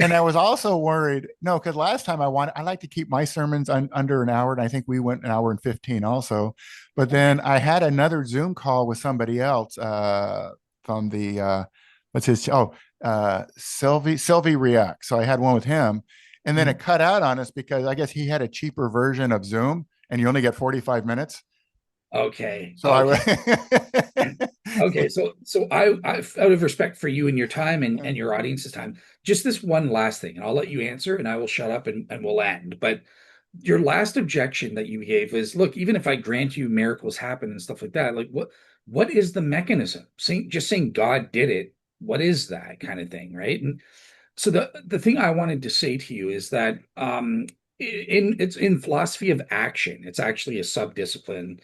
B: And I was also worried. No, because last time I like to keep my sermons under an hour, and I think we went an hour and 15 also. But then
A: Okay.
B: I had another Zoom call with somebody else from the what's his Sylvie React. So I had one with him, and then it
A: Mhm.
B: cut out on us because I guess he had a cheaper version of Zoom, and you only get 45 minutes.
A: Okay.
B: So
A: Okay. Okay, so I out of respect for you and your time and your audience's time, just this one last thing, and I'll let you answer, and I will shut up and we'll end. But your last objection that you gave is, look, even if I grant you miracles happen and stuff like that, like what is the mechanism? Just saying God did it, what is that kind of thing, right? And so the thing I wanted to say to you is that it's in philosophy of action. It's actually a subdiscipline.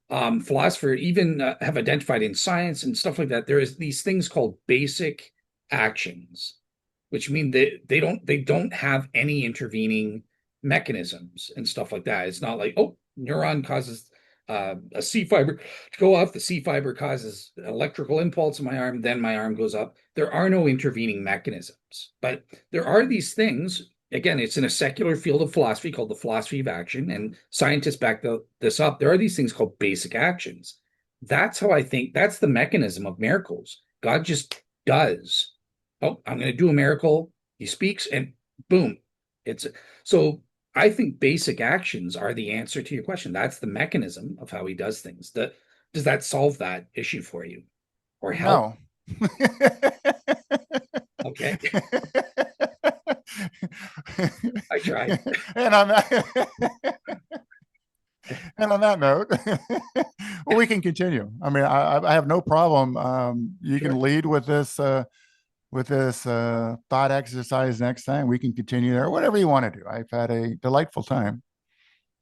A: Philosophers even have identified in science and stuff like that. There is these things called basic actions, which mean they don't have any intervening mechanisms and stuff like that. It's not like, oh, neuron causes a C fiber to go off. The C fiber causes an electrical impulse in my arm, then my arm goes up. There are no intervening mechanisms, but there are these things. Again, it's in a secular field of philosophy called the philosophy of action, and scientists back this up. There are these things called basic actions. That's how I think that's the mechanism of miracles. God just does. Oh, I'm going to do a miracle. He speaks, and boom, it's so. I think basic actions are the answer to your question. That's the mechanism of how he does things. Does that solve that issue for you or help?
B: no.
A: Okay, I tried.
B: and on that and on that note, well, we can continue. I mean, I have no problem. You can
A: Sure.
B: lead with this thought exercise next time. We can continue there, whatever you want to do. I've had a delightful time.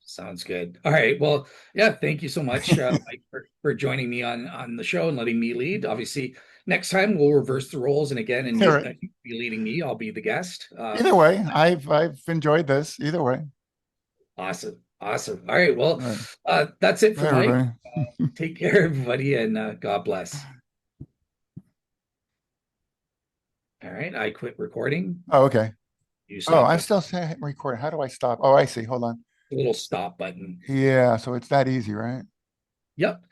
A: Sounds good. All right. Well, yeah, thank you so much, Mike, for joining me on the show and letting me lead. Obviously, next time we'll reverse the roles, and again, and
B: All
A: you'll
B: right.
A: be leading me. I'll be the guest.
B: Either way, I've enjoyed this. Either way.
A: Awesome. Awesome. All right. Well,
B: All right.
A: that's it
B: Bye,
A: for Mike.
B: everybody.
A: Take care, everybody, and God bless. All right. I quit recording.
B: Oh, okay.
A: You
B: Oh,
A: stop
B: I'm
A: the
B: still saying recording. How do I stop? Oh, I see. Hold on.
A: little stop button.
B: Yeah, so it's that easy, right?
A: Yep.